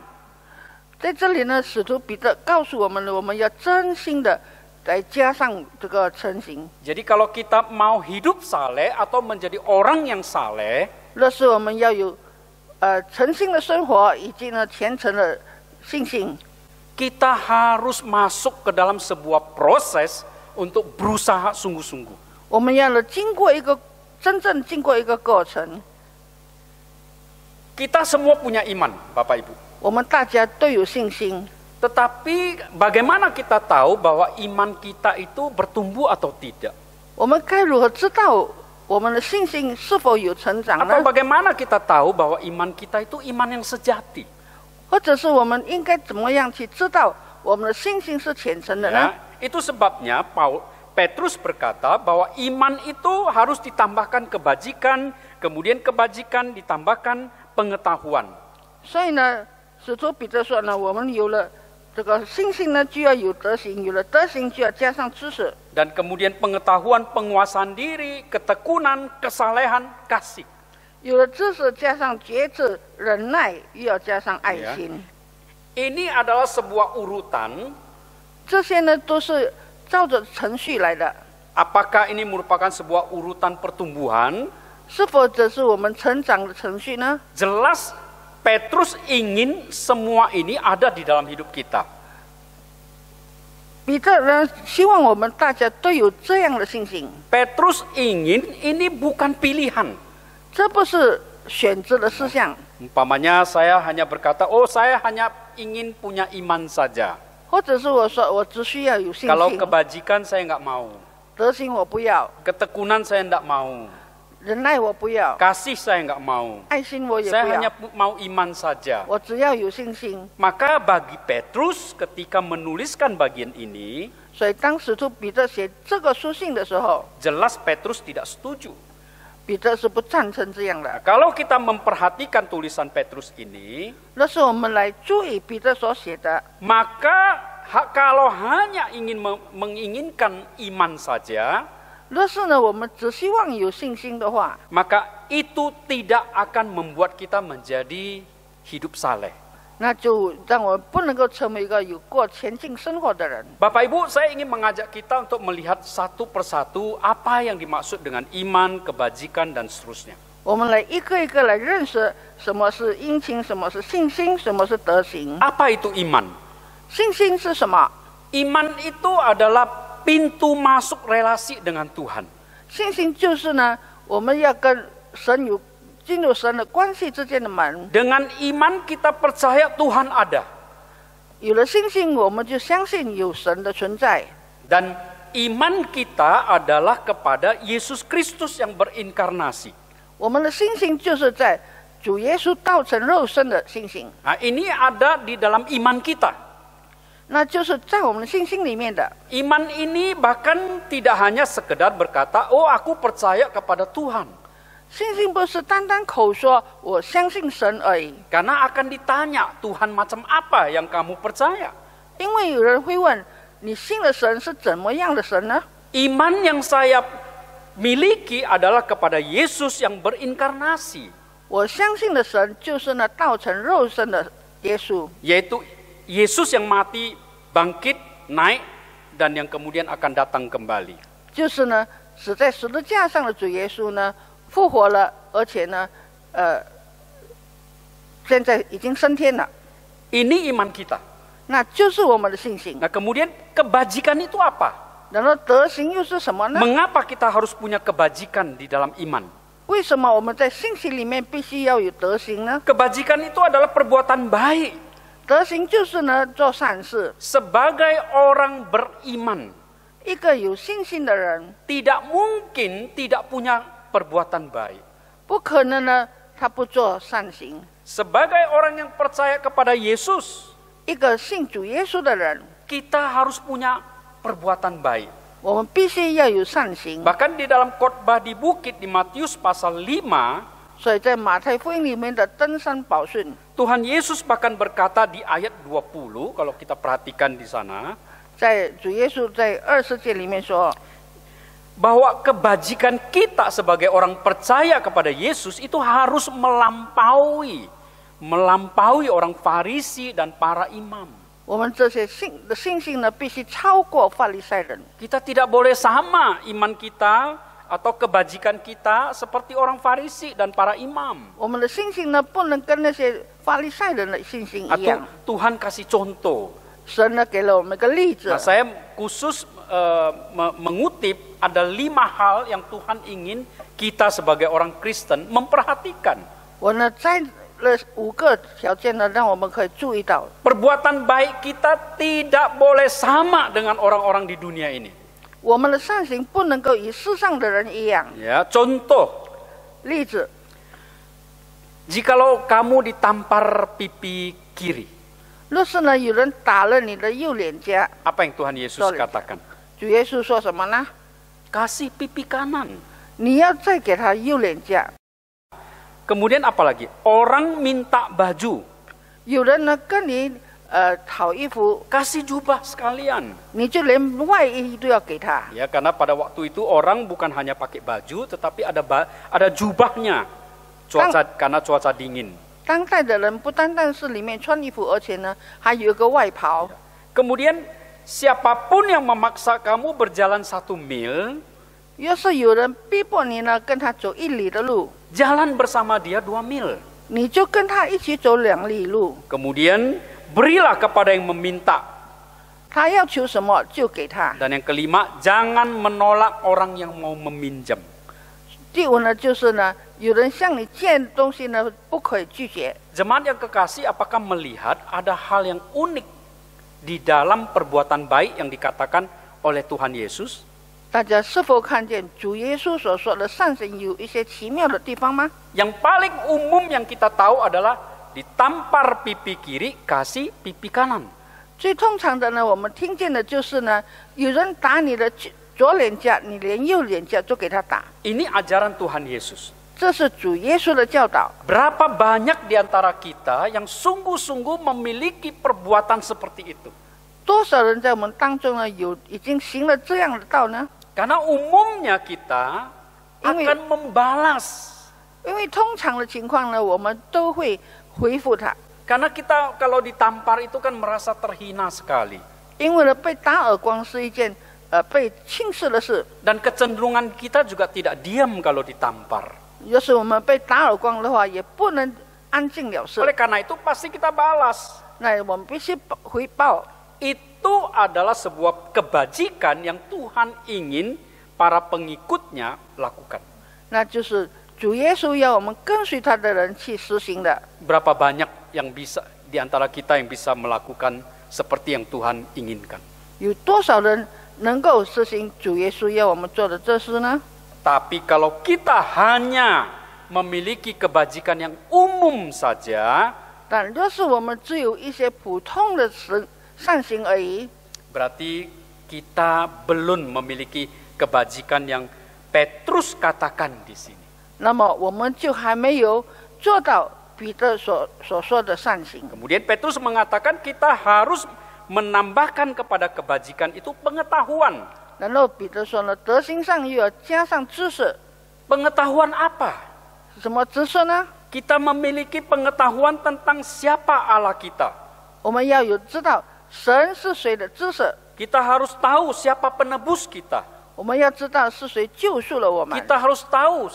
[SPEAKER 4] 在这里呢，使徒彼得告诉我们了，我们要真心的来加上这个诚行。
[SPEAKER 3] Jadi kalau kita mau hidup saleh atau menjadi orang yang saleh,
[SPEAKER 4] 若是我们要有诚心的生活，以及呢虔诚的信心，
[SPEAKER 3] kita harus masuk ke dalam sebuah proses untuk berusaha sungguh-sungguh.
[SPEAKER 4] 我们要呢真正经过一个过程。
[SPEAKER 3] Kita semua punya iman, Bapak Ibu.
[SPEAKER 4] 我们大家都有信心，
[SPEAKER 3] Tetapi bagaimana kita tahu bahwa iman kita itu bertumbuh atau tidak?
[SPEAKER 4] 我们该如何知道我们的信心是否有成长
[SPEAKER 3] Atau
[SPEAKER 4] 呢？
[SPEAKER 3] bagaimana kita tahu bahwa iman kita itu iman yang sejati?
[SPEAKER 4] 或者是我们应该怎么样去知道我们的信心是虔诚的呢？
[SPEAKER 3] Ya, itu sebabnya Petrus berkata bahwa iman itu harus ditambahkan kebajikan, kemudian kebajikan ditambahkan pengetahuan.
[SPEAKER 4] 所以呢，使徒彼得说呢，我们有了这个信心呢，就要有德行；有了德行，就要加上知识；
[SPEAKER 3] Dan kemudian pengetahuan, penguasaan diri, ketekunan, kesalehan, kasih.
[SPEAKER 4] 有了知识，加上节制、忍耐，又要加上爱心。
[SPEAKER 3] Ini adalah sebuah urutan.
[SPEAKER 4] 这些呢，都是照着程序来的。
[SPEAKER 3] Apakah ini merupakan sebuah urutan pertumbuhan?
[SPEAKER 4] 是否这是我们成长的程序呢？
[SPEAKER 3] Jelas Petrus ingin semua ini ada di dalam hidup kita.
[SPEAKER 4] 彼得呢，希望我们大家都有这样的信心。
[SPEAKER 3] Petrus ingin ini bukan pilihan.
[SPEAKER 4] 这不是选择的事项，
[SPEAKER 3] Umpamanya saya hanya berkata, oh saya hanya ingin punya iman saja.
[SPEAKER 4] 或者是我说我只需要有信
[SPEAKER 3] Kalau
[SPEAKER 4] 心，
[SPEAKER 3] kebajikan saya nggak mau.
[SPEAKER 4] 德行我不要，
[SPEAKER 3] Ketekunan saya nggak mau.
[SPEAKER 4] 忍耐我不要，
[SPEAKER 3] kasih saya nggak mau,
[SPEAKER 4] 爱心我也不
[SPEAKER 3] saya hanya
[SPEAKER 4] 要，
[SPEAKER 3] mau iman saja.
[SPEAKER 4] 我只要有信心。
[SPEAKER 3] Maka bagi Petrus ketika menuliskan bagian ini,
[SPEAKER 4] 所以当使徒彼得写这个书信的时候，
[SPEAKER 3] jelas Petrus tidak setuju.
[SPEAKER 4] 彼得是不赞成这样的。
[SPEAKER 3] Kalau kita memperhatikan tulisan Petrus ini,
[SPEAKER 4] 若是我们来注意彼得所写的，
[SPEAKER 3] maka kalau hanya ingin menginginkan iman saja,
[SPEAKER 4] 若是呢我们只希望有信心的话，
[SPEAKER 3] maka itu tidak akan membuat kita menjadi hidup saleh.
[SPEAKER 4] 那就让我们不能够成为一个有过前进生活的人。
[SPEAKER 3] Bapak Ibu, saya ingin mengajak kita untuk melihat satu persatu apa yang dimaksud dengan iman, kebajikan, dan seterusnya.
[SPEAKER 4] 我们来一个一个来认识什么是殷勤，什么是信心，什么是德行。
[SPEAKER 3] Apa itu iman?
[SPEAKER 4] 信心是什么？
[SPEAKER 3] Iman itu adalah pintu masuk relasi dengan Tuhan.
[SPEAKER 4] 信心就是呢，我们要跟神有进入神的关系之间的门。
[SPEAKER 3] Dengan iman kita percaya Tuhan ada.
[SPEAKER 4] 有了信心，我们就相信有神的存在。
[SPEAKER 3] Dan iman kita adalah kepada Yesus Kristus yang berinkarnasi.
[SPEAKER 4] 我们的信心就是在主耶稣道成肉身的信心，
[SPEAKER 3] Nah, ini ada di dalam iman kita.
[SPEAKER 4] 那就是在我们的信心里面的。
[SPEAKER 3] Iman ini bahkan tidak hanya sekedar berkata, oh aku percaya kepada Tuhan.
[SPEAKER 4] 信心不是单单口说我相信神而已，
[SPEAKER 3] Karena akan ditanya, Tuhan macam apa yang kamu percaya?
[SPEAKER 4] 因为有人会问你信的神是怎么样的神呢？
[SPEAKER 3] Iman yang saya miliki adalah kepada Yesus yang berinkarnasi.
[SPEAKER 4] 我相信的神就是那道成肉身的耶稣，
[SPEAKER 3] Yaitu Yesus yang mati, bangkit, naik, dan yang kemudian akan datang kembali.
[SPEAKER 4] 就是呢死在十字架上的主耶稣呢复活了，而且呢现在已经升天了，
[SPEAKER 3] Ini iman kita.
[SPEAKER 4] 那就是我们的信心。
[SPEAKER 3] Nah kemudian kebajikan itu apa?
[SPEAKER 4] 然后德行又是什么呢？
[SPEAKER 3] Mengapa kita harus punya kebajikan di dalam iman?
[SPEAKER 4] 为什么我们在信心里面必须要有德行呢？
[SPEAKER 3] Kebajikan itu adalah perbuatan baik.
[SPEAKER 4] 德行就是呢做善事。
[SPEAKER 3] Sebagai orang beriman,
[SPEAKER 4] 一个有信心的人，
[SPEAKER 3] tidak mungkin tidak punya perbuatan baik.
[SPEAKER 4] 不可能呢他不做善行。
[SPEAKER 3] Sebagai orang yang percaya kepada Yesus,
[SPEAKER 4] 一个信主耶稣的人，
[SPEAKER 3] kita harus punya perbuatan baik.
[SPEAKER 4] 我们必须要有善行。
[SPEAKER 3] Bahkan di dalam khotbah di bukit di Matius pasal 5,
[SPEAKER 4] 所以在马太福音里面的登山宝训，
[SPEAKER 3] Tuhan Yesus bahkan berkata di ayat 20, kalau kita perhatikan di sana,
[SPEAKER 4] 在主耶稣在20节里面说，
[SPEAKER 3] bahwa kebajikan kita sebagai orang percaya kepada Yesus itu harus melampaui orang Farisi dan para imam.
[SPEAKER 4] 我们这些信心呢，必须超过法利赛人。
[SPEAKER 3] Kita tidak boleh sama iman kita atau kebajikan kita seperti orang Farisi dan para imam.
[SPEAKER 4] 我们的信心呢，不能跟那些法利赛人的信心一
[SPEAKER 3] Atau
[SPEAKER 4] 样。
[SPEAKER 3] Tuhan kasih contoh.
[SPEAKER 4] 神呢，给了我们一个例子
[SPEAKER 3] Nah,。saya khusus mengutip ada 5 hal yang Tuhan ingin kita sebagai orang Kristen memperhatikan.
[SPEAKER 4] 我呢摘了5个条件呢，让我们可以注意到，
[SPEAKER 3] Perbuatan baik kita tidak boleh sama dengan orang-orang di dunia ini.
[SPEAKER 4] 我们的善行不能够与世上的人一样。
[SPEAKER 3] Ya, contoh,
[SPEAKER 4] 例子，
[SPEAKER 3] jikalau kamu ditampar pipi kiri,
[SPEAKER 4] 若是呢有人打了你的右脸颊，
[SPEAKER 3] apa yang Tuhan Yesus
[SPEAKER 4] Sorry.
[SPEAKER 3] katakan?
[SPEAKER 4] 主耶稣说什么呢？
[SPEAKER 3] Kasih pipi kanan.
[SPEAKER 4] 你要再给他右脸颊。
[SPEAKER 3] Kemudian apa lagi? Orang minta baju,
[SPEAKER 4] 有人呢跟你讨衣服，
[SPEAKER 3] kasih jubah sekalian.
[SPEAKER 4] 你就连外衣都要给他。
[SPEAKER 3] Ya, karena pada waktu itu orang bukan hanya pakai baju, tetapi ada jubahnya. Karena cuaca dingin.
[SPEAKER 4] 当代的人不单单是里面穿衣服，而且呢还有一个外袍。
[SPEAKER 3] Kemudian siapapun yang memaksa kamu berjalan 1 mil,
[SPEAKER 4] 要是有人逼迫你呢，跟他走1里的路，
[SPEAKER 3] jalan bersama dia 2 mil.
[SPEAKER 4] 你就跟他一起走2里路。
[SPEAKER 3] Kemudian berilah kepada yang meminta.
[SPEAKER 4] 他要求什么就给他。
[SPEAKER 3] Dan yang kelima, jangan menolak orang yang mau meminjam.
[SPEAKER 4] 第5呢，就是呢，有人向你借东西呢，不可以拒绝。
[SPEAKER 3] Jemaat yang kekasih, apakah melihat ada hal yang unik di dalam perbuatan baik yang dikatakan oleh Tuhan Yesus?
[SPEAKER 4] 大家是否看见主耶稣所说的善行有一些奇妙的地方吗？
[SPEAKER 3] Yang paling umum yang kita tahu adalah ditampar pipi kiri, kasih pipi kanan.
[SPEAKER 4] 最通常的呢，我们听见的就是呢，有人打你的左脸颊，你连右脸颊都给他打。
[SPEAKER 3] Ini ajaran Tuhan Yesus.
[SPEAKER 4] 这是主耶稣的教导。
[SPEAKER 3] Berapa banyak di antara kita yang sungguh-sungguh memiliki perbuatan seperti itu?
[SPEAKER 4] 多少人在我们当中呢，已经行了这样的道呢？
[SPEAKER 3] Karena umumnya kita akan membalas.
[SPEAKER 4] 因为通常的情况呢，我们都会回复他。
[SPEAKER 3] Karena kita kalau ditampar itu kan merasa terhina sekali.
[SPEAKER 4] 因为呢，被打耳光是一件被轻视的事。
[SPEAKER 3] Dan kecenderungan kita juga tidak diam kalau ditampar.
[SPEAKER 4] 要是我们被打耳光的话，也不能安静了事。
[SPEAKER 3] Oleh karena itu pasti kita balas.
[SPEAKER 4] 那我们必须回报。
[SPEAKER 3] Itu adalah sebuah kebajikan yang Tuhan ingin para pengikutnya lakukan.
[SPEAKER 4] 那就是主耶稣要我们跟随他的人去实行的。
[SPEAKER 3] Berapa banyak yang bisa di antara kita yang bisa melakukan seperti yang Tuhan inginkan?
[SPEAKER 4] 有多少人能够实行主耶稣要我们做的这事呢？
[SPEAKER 3] Tapi kalau kita hanya memiliki kebajikan yang umum saja,
[SPEAKER 4] 但若是我们只有一些普通的善行而已，
[SPEAKER 3] berarti kita belum memiliki kebajikan yang Petrus katakan di sini.
[SPEAKER 4] 那么我们就还没有做到彼得所说的善行。
[SPEAKER 3] Kemudian Petrus mengatakan kita harus menambahkan kepada kebajikan itu pengetahuan.
[SPEAKER 4] 然后彼得说呢，德行上又要加上知识。
[SPEAKER 3] Pengetahuan apa?
[SPEAKER 4] 什么知识呢？
[SPEAKER 3] Kita memiliki pengetahuan tentang siapa Allah kita.
[SPEAKER 4] 我们要有知道神是谁的知识。
[SPEAKER 3] Kita harus tahu siapa penebus kita.
[SPEAKER 4] 我们要知道是谁救赎了我们。
[SPEAKER 3] Kita harus tahu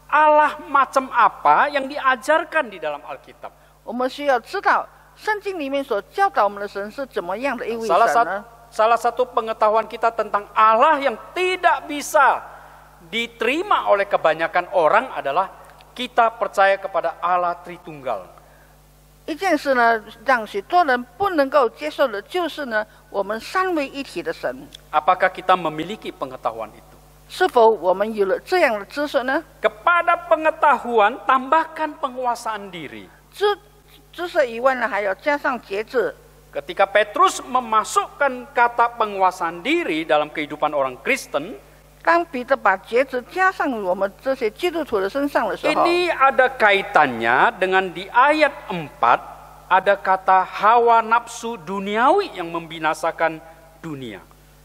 [SPEAKER 3] Allah macam apa yang diajarkan di dalam Alkitab.
[SPEAKER 4] 我们需要知道圣经里面所教导我们的神是怎么样的一位神呢？
[SPEAKER 3] Salah satu pengetahuan kita tentang Allah yang tidak bisa diterima oleh kebanyakan orang adalah kita percaya kepada Allah Tritunggal.
[SPEAKER 4] 一件事呢，让许多人不能够接受的，就是呢，我们三位一体的神。
[SPEAKER 3] Apakah kita memiliki pengetahuan itu?
[SPEAKER 4] 是否我们有了这样的知识呢？
[SPEAKER 3] Kepada pengetahuan tambahkan penguasaan diri.
[SPEAKER 4] 知识以外呢，还要加上节制。
[SPEAKER 3] Ketika Petrus memasukkan kata penguasaan diri dalam kehidupan orang Kristen,
[SPEAKER 4] 当彼得把节制加上我们这些基督徒的身上的时候，
[SPEAKER 3] ini ada kaitannya dengan di ayat 4 ada kata hawa nafsu duniawi yang membinasakan dunia.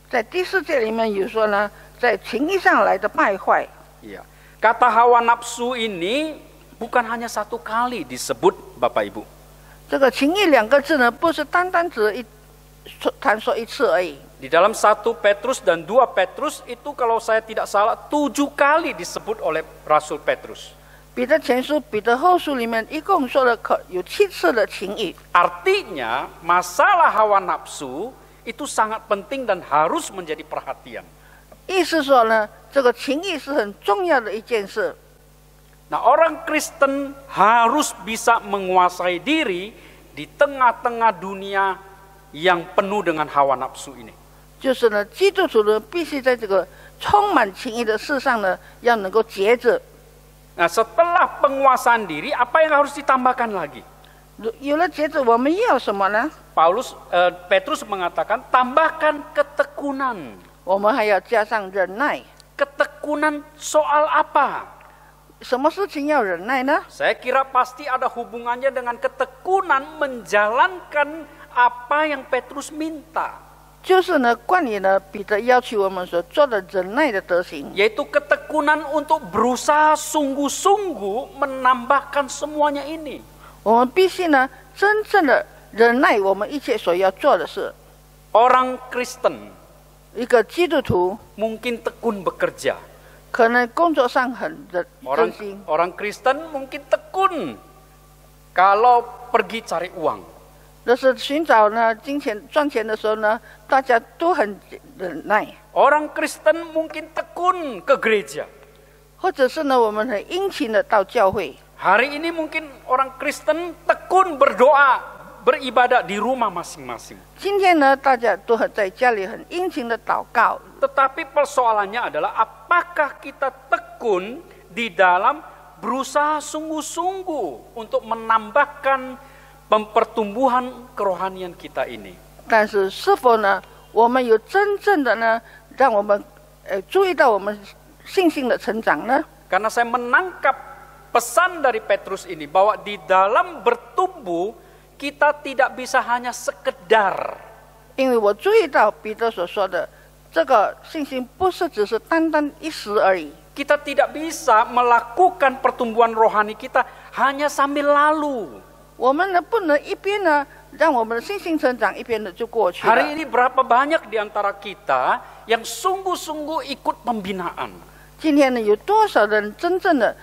[SPEAKER 4] 在第4节里面有说呢，在情义上来的败坏。
[SPEAKER 3] Ya. Kata hawa nafsu ini bukan hanya satu kali disebut Bapak Ibu.
[SPEAKER 4] 这个情义2个字呢，不是单单只谈说一次而已。
[SPEAKER 3] Di dalam 1 Petrus dan 2 Petrus itu kalau saya tidak salah 7 kali disebut oleh Rasul Petrus.
[SPEAKER 4] 彼得前书、彼得后书里面一共说了有7次的情义。
[SPEAKER 3] Artinya masalah hawa nafsu itu sangat penting dan harus menjadi perhatian.
[SPEAKER 4] 意思说呢，这个情义是很重要的一件事。
[SPEAKER 3] Nah, orang Kristen harus bisa menguasai diri di tengah-tengah dunia yang penuh dengan hawa nafsu ini.
[SPEAKER 4] 就是呢，基督徒呢必须在这个充满情义的事上呢，要能够节制。
[SPEAKER 3] Nah, setelah penguasaan diri, apa yang harus ditambahkan lagi?
[SPEAKER 4] 有了节制，我们要什么呢？
[SPEAKER 3] Petrus mengatakan tambahkan ketekunan.
[SPEAKER 4] 我们还要加上忍耐。
[SPEAKER 3] Ketekunan soal apa?
[SPEAKER 4] 什么事情要忍耐呢？
[SPEAKER 3] Saya kira pasti ada hubungannya dengan ketekunan menjalankan apa yang Petrus minta.
[SPEAKER 4] 就是呢，关于呢彼得要求我们所做的忍耐的德行，
[SPEAKER 3] Yaitu ketekunan untuk berusaha sungguh-sungguh menambahkan semuanya ini.
[SPEAKER 4] 我们必须呢真正的忍耐我们一切所要做的事。
[SPEAKER 3] Orang Kristen
[SPEAKER 4] 一个基督徒
[SPEAKER 3] mungkin tekun bekerja.
[SPEAKER 4] 可能工作上很真心，
[SPEAKER 3] Orang Kristen mungkin tekun kalau pergi cari uang.
[SPEAKER 4] 就是寻找呢金钱赚钱的时候呢，大家都很忍耐，
[SPEAKER 3] Orang Kristen mungkin tekun ke gereja.
[SPEAKER 4] 或者是呢我们很殷勤的到教会。
[SPEAKER 3] Hari ini mungkin orang Kristen tekun berdoa, beribadah di rumah masing-masing.
[SPEAKER 4] 今天呢，大家都很在家里很殷勤的祷告，
[SPEAKER 3] Tetapi persoalannya adalah apakah kita tekun di dalam berusaha sungguh-sungguh untuk menambahkan pertumbuhan kerohanian kita ini.
[SPEAKER 4] 但是是否呢，我们有真正的呢，让我们注意到我们信心的成长呢？
[SPEAKER 3] Karena saya menangkap pesan dari Petrus ini bahwa di dalam bertumbuh kita tidak bisa hanya sekedar.
[SPEAKER 4] 因为我注意到彼得所说的，这个信心不是只是单单一时而已。
[SPEAKER 3] Kita tidak bisa melakukan pertumbuhan rohani kita hanya sambil lalu.
[SPEAKER 4] 我们呢不能一边呢让我们的信心成长，一边的就过去了。
[SPEAKER 3] Hari ini berapa banyak di antara kita yang sungguh-sungguh ikut pembinaan?
[SPEAKER 4] 今天呢有多少人真正的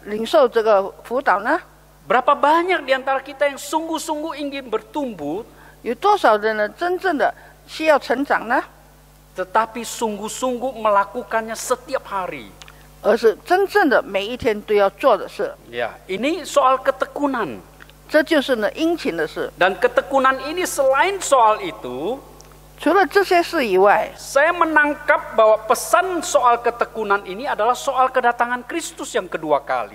[SPEAKER 4] 领受这个辅导呢？
[SPEAKER 3] Berapa banyak di antara kita yang sungguh-sungguh ingin bertumbuh,
[SPEAKER 4] 有多少人呢真正的需要成长呢？
[SPEAKER 3] tetapi sungguh-sungguh melakukannya setiap hari?
[SPEAKER 4] 而是真正的每一天都要做的事。
[SPEAKER 3] Ya, ini soal ketekunan.
[SPEAKER 4] 这就是呢殷勤的事。
[SPEAKER 3] Dan ketekunan ini selain soal itu,
[SPEAKER 4] 除了这些事以外，
[SPEAKER 3] saya menangkap bahwa pesan soal ketekunan ini adalah soal kedatangan Kristus yang kedua kali.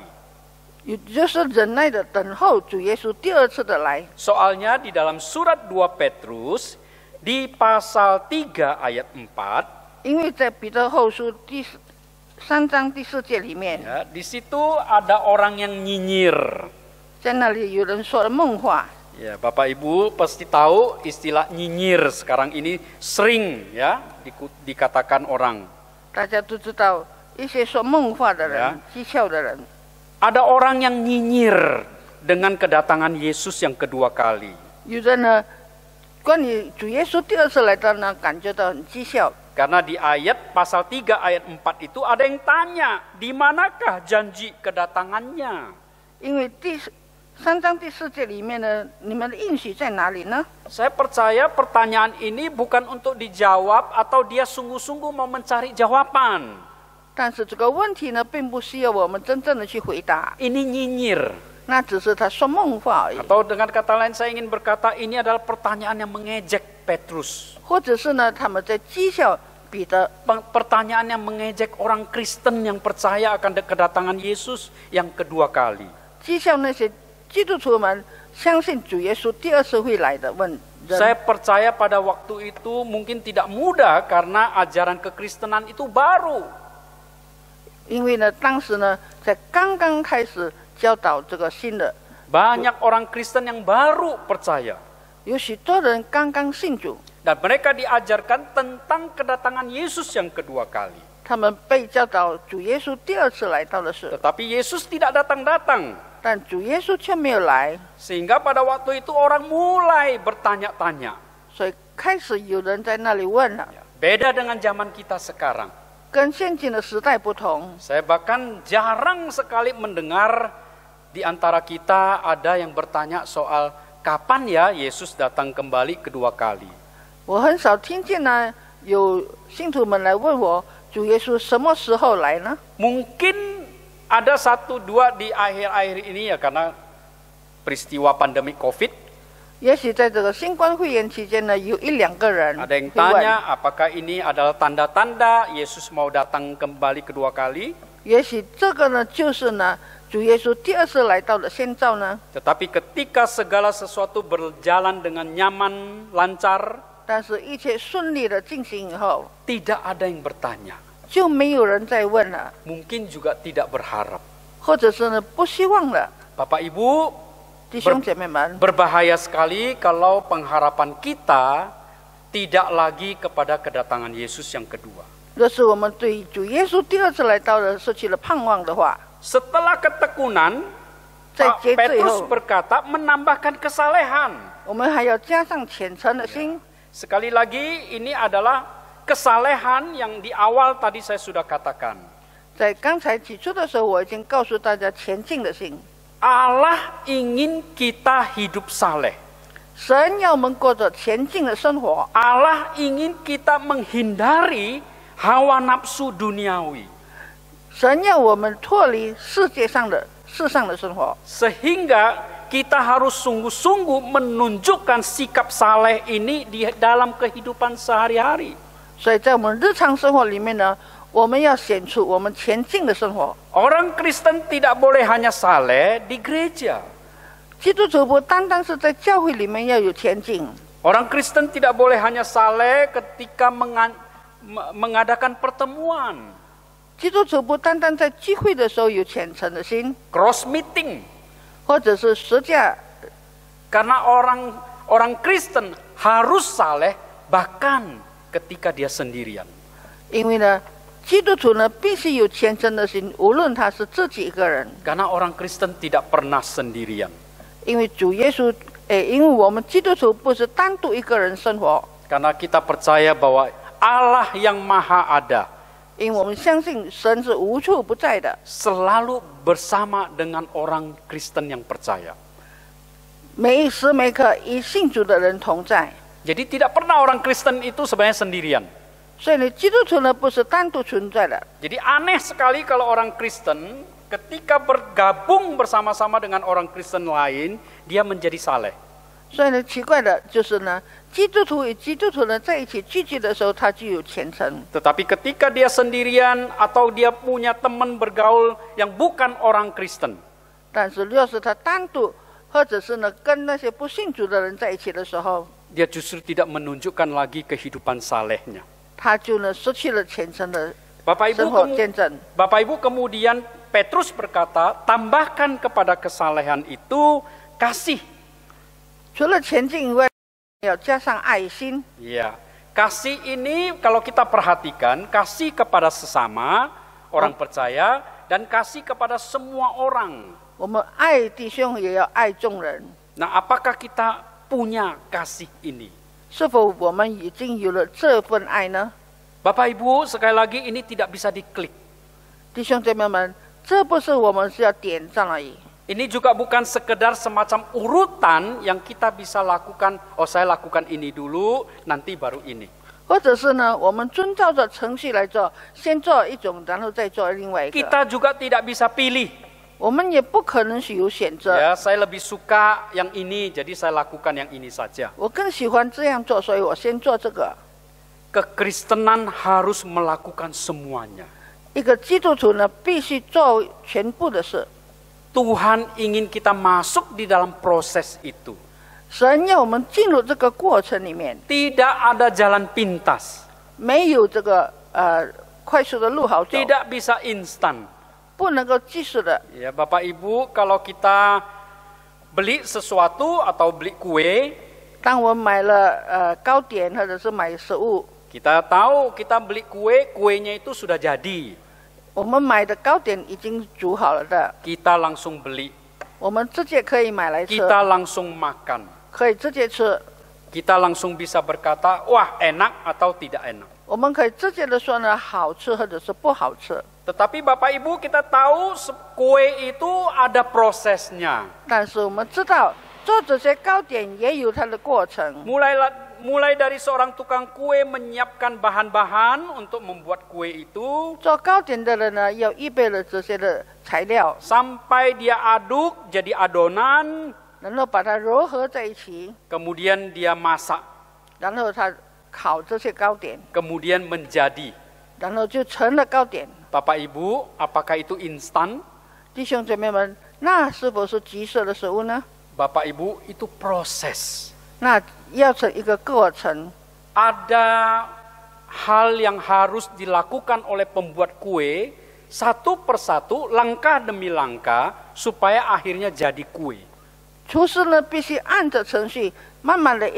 [SPEAKER 4] 也就是忍耐的等候主耶稣第二次的来。
[SPEAKER 3] Soalnya di dalam surat 2 Petrus di pasal 3 ayat 4,
[SPEAKER 4] 因为在彼得后书第3章第4节里面，
[SPEAKER 3] ya, di situ ada orang yang nyinyir.
[SPEAKER 4] 在那里有人说了梦话。
[SPEAKER 3] Ya, Bapak Ibu pasti tahu istilah nyinyir sekarang ini sering ya dikatakan orang.
[SPEAKER 4] 大家都知道，一些说梦话的人、
[SPEAKER 3] Ya.
[SPEAKER 4] 讥诮的人，
[SPEAKER 3] Ada orang yang nyinyir dengan kedatangan Yesus yang kedua kali.
[SPEAKER 4] 有的呢，关于主耶稣第二次来到呢，感觉到很讥笑。
[SPEAKER 3] Karena di ayat pasal 3 ayat 4 itu ada yang tanya, di manakah janji kedatangannya?
[SPEAKER 4] 因为3章第4节里面呢，你们的应许在哪里呢？
[SPEAKER 3] Saya percaya pertanyaan ini bukan untuk dijawab atau dia sungguh-sungguh mau mencari jawaban.
[SPEAKER 4] 但是这个问题呢，并不需要我们真正的去回答，
[SPEAKER 3] Ini nyinyir.
[SPEAKER 4] 那只是他说梦话而已，
[SPEAKER 3] Atau dengan kata lain saya ingin berkata ini adalah pertanyaan yang mengejek Petrus.
[SPEAKER 4] 或者是呢，他们在讥笑彼得，
[SPEAKER 3] Pertanyaan yang mengejek orang Kristen yang percaya akan kedatangan Yesus yang kedua kali.
[SPEAKER 4] 讥笑那些基督徒们相信主耶稣第二次会来的人。
[SPEAKER 3] Saya percaya pada waktu itu mungkin tidak mudah karena ajaran kekristenan itu baru.
[SPEAKER 4] 因为呢，当时呢，在刚刚开始教导这个新的，
[SPEAKER 3] Banyak orang Kristen yang baru percaya.
[SPEAKER 4] 有许多人刚刚信主，
[SPEAKER 3] Dan mereka diajarkan tentang kedatangan Yesus yang kedua kali.
[SPEAKER 4] 他们被教导主耶稣第二次来到的事，
[SPEAKER 3] Tetapi Yesus tidak datang-datang.
[SPEAKER 4] 但主耶稣却没有来，
[SPEAKER 3] Sehingga pada waktu itu orang mulai bertanya-tanya.
[SPEAKER 4] 所以开始有人在那里问了，
[SPEAKER 3] Beda dengan zaman kita sekarang.
[SPEAKER 4] 跟现今的时代不同。
[SPEAKER 3] Saya bahkan jarang sekali mendengar di antara kita ada yang bertanya soal kapan ya Yesus datang kembali kedua kali.
[SPEAKER 4] 我很少听见呢有信徒们来问我，主耶稣什么时候来呢？
[SPEAKER 3] Mungkin ada satu dua di akhir-akhir ini ya karena peristiwa pandemi COVID.
[SPEAKER 4] 也许在这个新冠肺炎期间呢，有1-2个人
[SPEAKER 3] Ada yang
[SPEAKER 4] 会问，
[SPEAKER 3] tanya apakah ini adalah tanda-tanda Yesus mau datang kembali kedua kali.
[SPEAKER 4] 也许这个呢就是呢主耶稣第二次来到的先兆呢。
[SPEAKER 3] Tetapi ketika segala sesuatu berjalan dengan nyaman, lancar,
[SPEAKER 4] 但是一切顺利的进行以后，
[SPEAKER 3] tidak ada yang bertanya.
[SPEAKER 4] 就没有人再问了，
[SPEAKER 3] Mungkin juga tidak berharap.
[SPEAKER 4] 或者是呢不希望了。
[SPEAKER 3] Bapak Ibu,
[SPEAKER 4] 弟兄姐妹们，
[SPEAKER 3] berbahaya sekali kalau pengharapan kita tidak lagi kepada kedatangan Yesus yang kedua.
[SPEAKER 4] 若是我们对主耶稣第二次来到的失去了盼望的话，
[SPEAKER 3] Setelah ketekunan,
[SPEAKER 4] 在
[SPEAKER 3] Pak
[SPEAKER 4] 节制以
[SPEAKER 3] Petrus
[SPEAKER 4] 后，
[SPEAKER 3] berkata menambahkan kesalehan.
[SPEAKER 4] 我们还要加上虔诚的心。
[SPEAKER 3] Sekali lagi, ini adalah kesalehan yang di awal tadi saya sudah katakan.
[SPEAKER 4] 在刚才起初的时候，我已经告诉大家前进的心。
[SPEAKER 3] Allah ingin kita hidup saleh.
[SPEAKER 4] 神要我们过着前进的生活，
[SPEAKER 3] Allah ingin kita menghindari hawa nafsu duniawi.
[SPEAKER 4] 神要我们脱离世上的生活，
[SPEAKER 3] Sehingga kita harus sungguh-sungguh menunjukkan sikap saleh ini di dalam kehidupan sehari-hari.
[SPEAKER 4] 所以在我们日常生活里面呢，我们要显出我们前进的生活。
[SPEAKER 3] Orang Kristen tidak boleh hanya saleh di gereja.
[SPEAKER 4] 基督徒不单单是在教会里面要有前进，
[SPEAKER 3] Orang Kristen tidak boleh hanya saleh ketika mengadakan pertemuan,
[SPEAKER 4] 基督徒不单单在聚会的时候有虔诚的心，
[SPEAKER 3] cross meeting.
[SPEAKER 4] 或者是实价。
[SPEAKER 3] Karena orang Kristen harus saleh bahkan ketika dia sendirian.
[SPEAKER 4] 因为呢，基督徒呢必须有虔诚的心，无论他是自己一个人。
[SPEAKER 3] Karena orang Kristen tidak pernah sendirian.
[SPEAKER 4] 因为主耶稣，因为我们基督徒不是单独一个人生活，
[SPEAKER 3] Karena kita percaya bahwa Allah yang maha ada
[SPEAKER 4] 因为我们相信神是无处不在的，
[SPEAKER 3] selalu bersama dengan orang Kristen yang percaya.
[SPEAKER 4] 每一时每刻与信主的人同在。
[SPEAKER 3] Jadi tidak pernah orang Kristen itu sebenarnya sendirian.
[SPEAKER 4] 所以呢，基督徒呢不是单独存在的。
[SPEAKER 3] Jadi aneh sekali kalau orang Kristen ketika bergabung bersama-sama dengan orang Kristen lain, dia menjadi saleh.
[SPEAKER 4] 所以呢，奇怪的就是呢，基督徒与基督徒呢在一起聚集的时候，他就有虔诚。
[SPEAKER 3] Tetapi ketika dia sendirian atau dia punya teman bergaul yang bukan orang Kristen,
[SPEAKER 4] 但是要是他单独，或者是呢跟那些不信主的人在一起的时候，
[SPEAKER 3] dia justru tidak menunjukkan lagi kehidupan salehnya.
[SPEAKER 4] 他就呢失去了虔诚的
[SPEAKER 3] Bapak
[SPEAKER 4] 生活见证。
[SPEAKER 3] Ibu kemudian Petrus berkata, tambahkan kepada kesalehan itu kasih.
[SPEAKER 4] 除了前进以外，要加上爱心。
[SPEAKER 3] Ya, kasih ini kalau kita perhatikan, kasih kepada sesama orang percaya dan kasih kepada semua orang.
[SPEAKER 4] 我们爱弟兄，也要爱众人。
[SPEAKER 3] Nah, apakah kita punya kasih ini?
[SPEAKER 4] 是否我们已经有了这份爱呢？
[SPEAKER 3] Bapak Ibu, sekali lagi ini tidak bisa diklik.
[SPEAKER 4] 弟兄姐妹们，这不是我们是要点赞而已。
[SPEAKER 3] Ini juga bukan sekedar semacam urutan yang kita bisa lakukan, oh saya lakukan ini dulu, nanti baru ini.
[SPEAKER 4] 或者是呢，我们遵照着程序来做，先做一种，然后再做另外一个。
[SPEAKER 3] Kita juga tidak bisa pilih.
[SPEAKER 4] 我们也不可能是有选择。
[SPEAKER 3] Ya, saya lebih suka yang ini, jadi saya lakukan yang ini saja.
[SPEAKER 4] 我更喜欢这样做，所以我先做这个。
[SPEAKER 3] Kekristenan harus melakukan semuanya.
[SPEAKER 4] 一个基督徒呢，必须做全部的事。
[SPEAKER 3] Tuhan ingin kita masuk di dalam proses itu.
[SPEAKER 4] 神要我们进入这个过程里面，
[SPEAKER 3] Tidak ada jalan pintas.
[SPEAKER 4] 没有这个快速的路好走，
[SPEAKER 3] Tidak bisa instan.
[SPEAKER 4] 不能够即时的。
[SPEAKER 3] Ya, Bapak Ibu, kalau kita beli sesuatu atau beli kue,
[SPEAKER 4] 当我买了糕点或者是买食物，
[SPEAKER 3] kita tahu kita beli kue, kuenya itu sudah jadi.
[SPEAKER 4] 我们买的糕点已经煮好了的，
[SPEAKER 3] Kita langsung beli,
[SPEAKER 4] 我们直接可以买来吃，
[SPEAKER 3] kita langsung makan.
[SPEAKER 4] 可以直接吃。
[SPEAKER 3] Kita langsung bisa berkata, wah enak atau tidak enak.
[SPEAKER 4] 我们可以直接的说呢，好吃或者是不好吃。
[SPEAKER 3] Tetapi Bapak Ibu kita tahu kue itu ada prosesnya.
[SPEAKER 4] 但是我们知道做这些糕点也有它的过程。
[SPEAKER 3] Mulai dari seorang tukang kue menyiapkan bahan-bahan untuk membuat kue itu,
[SPEAKER 4] 做糕点的人呢，要预备了这些的材料，
[SPEAKER 3] sampai dia aduk jadi adonan,
[SPEAKER 4] 然后把它揉合在一起，
[SPEAKER 3] kemudian dia masak,
[SPEAKER 4] 然后他烤这些糕点，
[SPEAKER 3] kemudian menjadi.
[SPEAKER 4] 然后就成了糕点。
[SPEAKER 3] Bapak Ibu, apakah itu instan?
[SPEAKER 4] 弟兄姐妹们，那是否是即食的食物呢？
[SPEAKER 3] Bapak Ibu, itu proses.
[SPEAKER 4] 那要成一个过程。
[SPEAKER 3] Ada hal yang harus dilakukan oleh pembuat kue satu persatu, langkah demi langkah, supaya akhirnya jadi kue.
[SPEAKER 4] 厨师呢，必须按着程序，慢慢的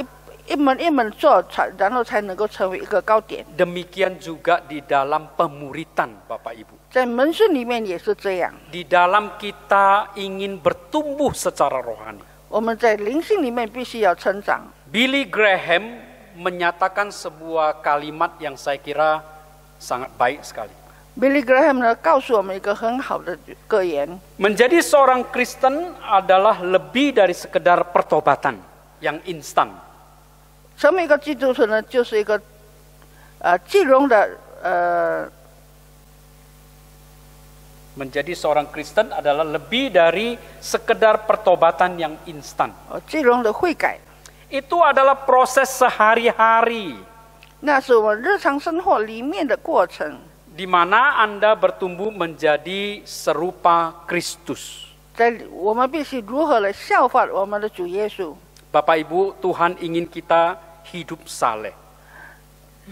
[SPEAKER 4] 一门一门做，然后才能够成为一个糕点。
[SPEAKER 3] Demikian juga di dalam pemuritan, Bapak Ibu.
[SPEAKER 4] 在门训里面也是这样，
[SPEAKER 3] Di dalam kita ingin bertumbuh secara rohani.
[SPEAKER 4] 我们在灵性里面必须要成长。
[SPEAKER 3] Billy Graham menyatakan sebuah kalimat yang saya kira sangat baik sekali.
[SPEAKER 4] Billy Graham 呢，告诉我们一个很好的格言：
[SPEAKER 3] Menjadi seorang Kristen adalah lebih dari sekedar pertobatan yang instan.
[SPEAKER 4] 成为一个基督徒呢，就是一个既容的
[SPEAKER 3] Menjadi seorang Kristen adalah lebih dari sekedar pertobatan yang instan.
[SPEAKER 4] 既容的悔改，
[SPEAKER 3] Itu adalah proses sehari-hari.
[SPEAKER 4] 那是我们日常生活里面的过程。
[SPEAKER 3] di mana Anda bertumbuh menjadi serupa Kristus.
[SPEAKER 4] 在我们必须如何来效法我们的主耶稣？
[SPEAKER 3] Bapak Ibu, Tuhan ingin kita hidup saleh.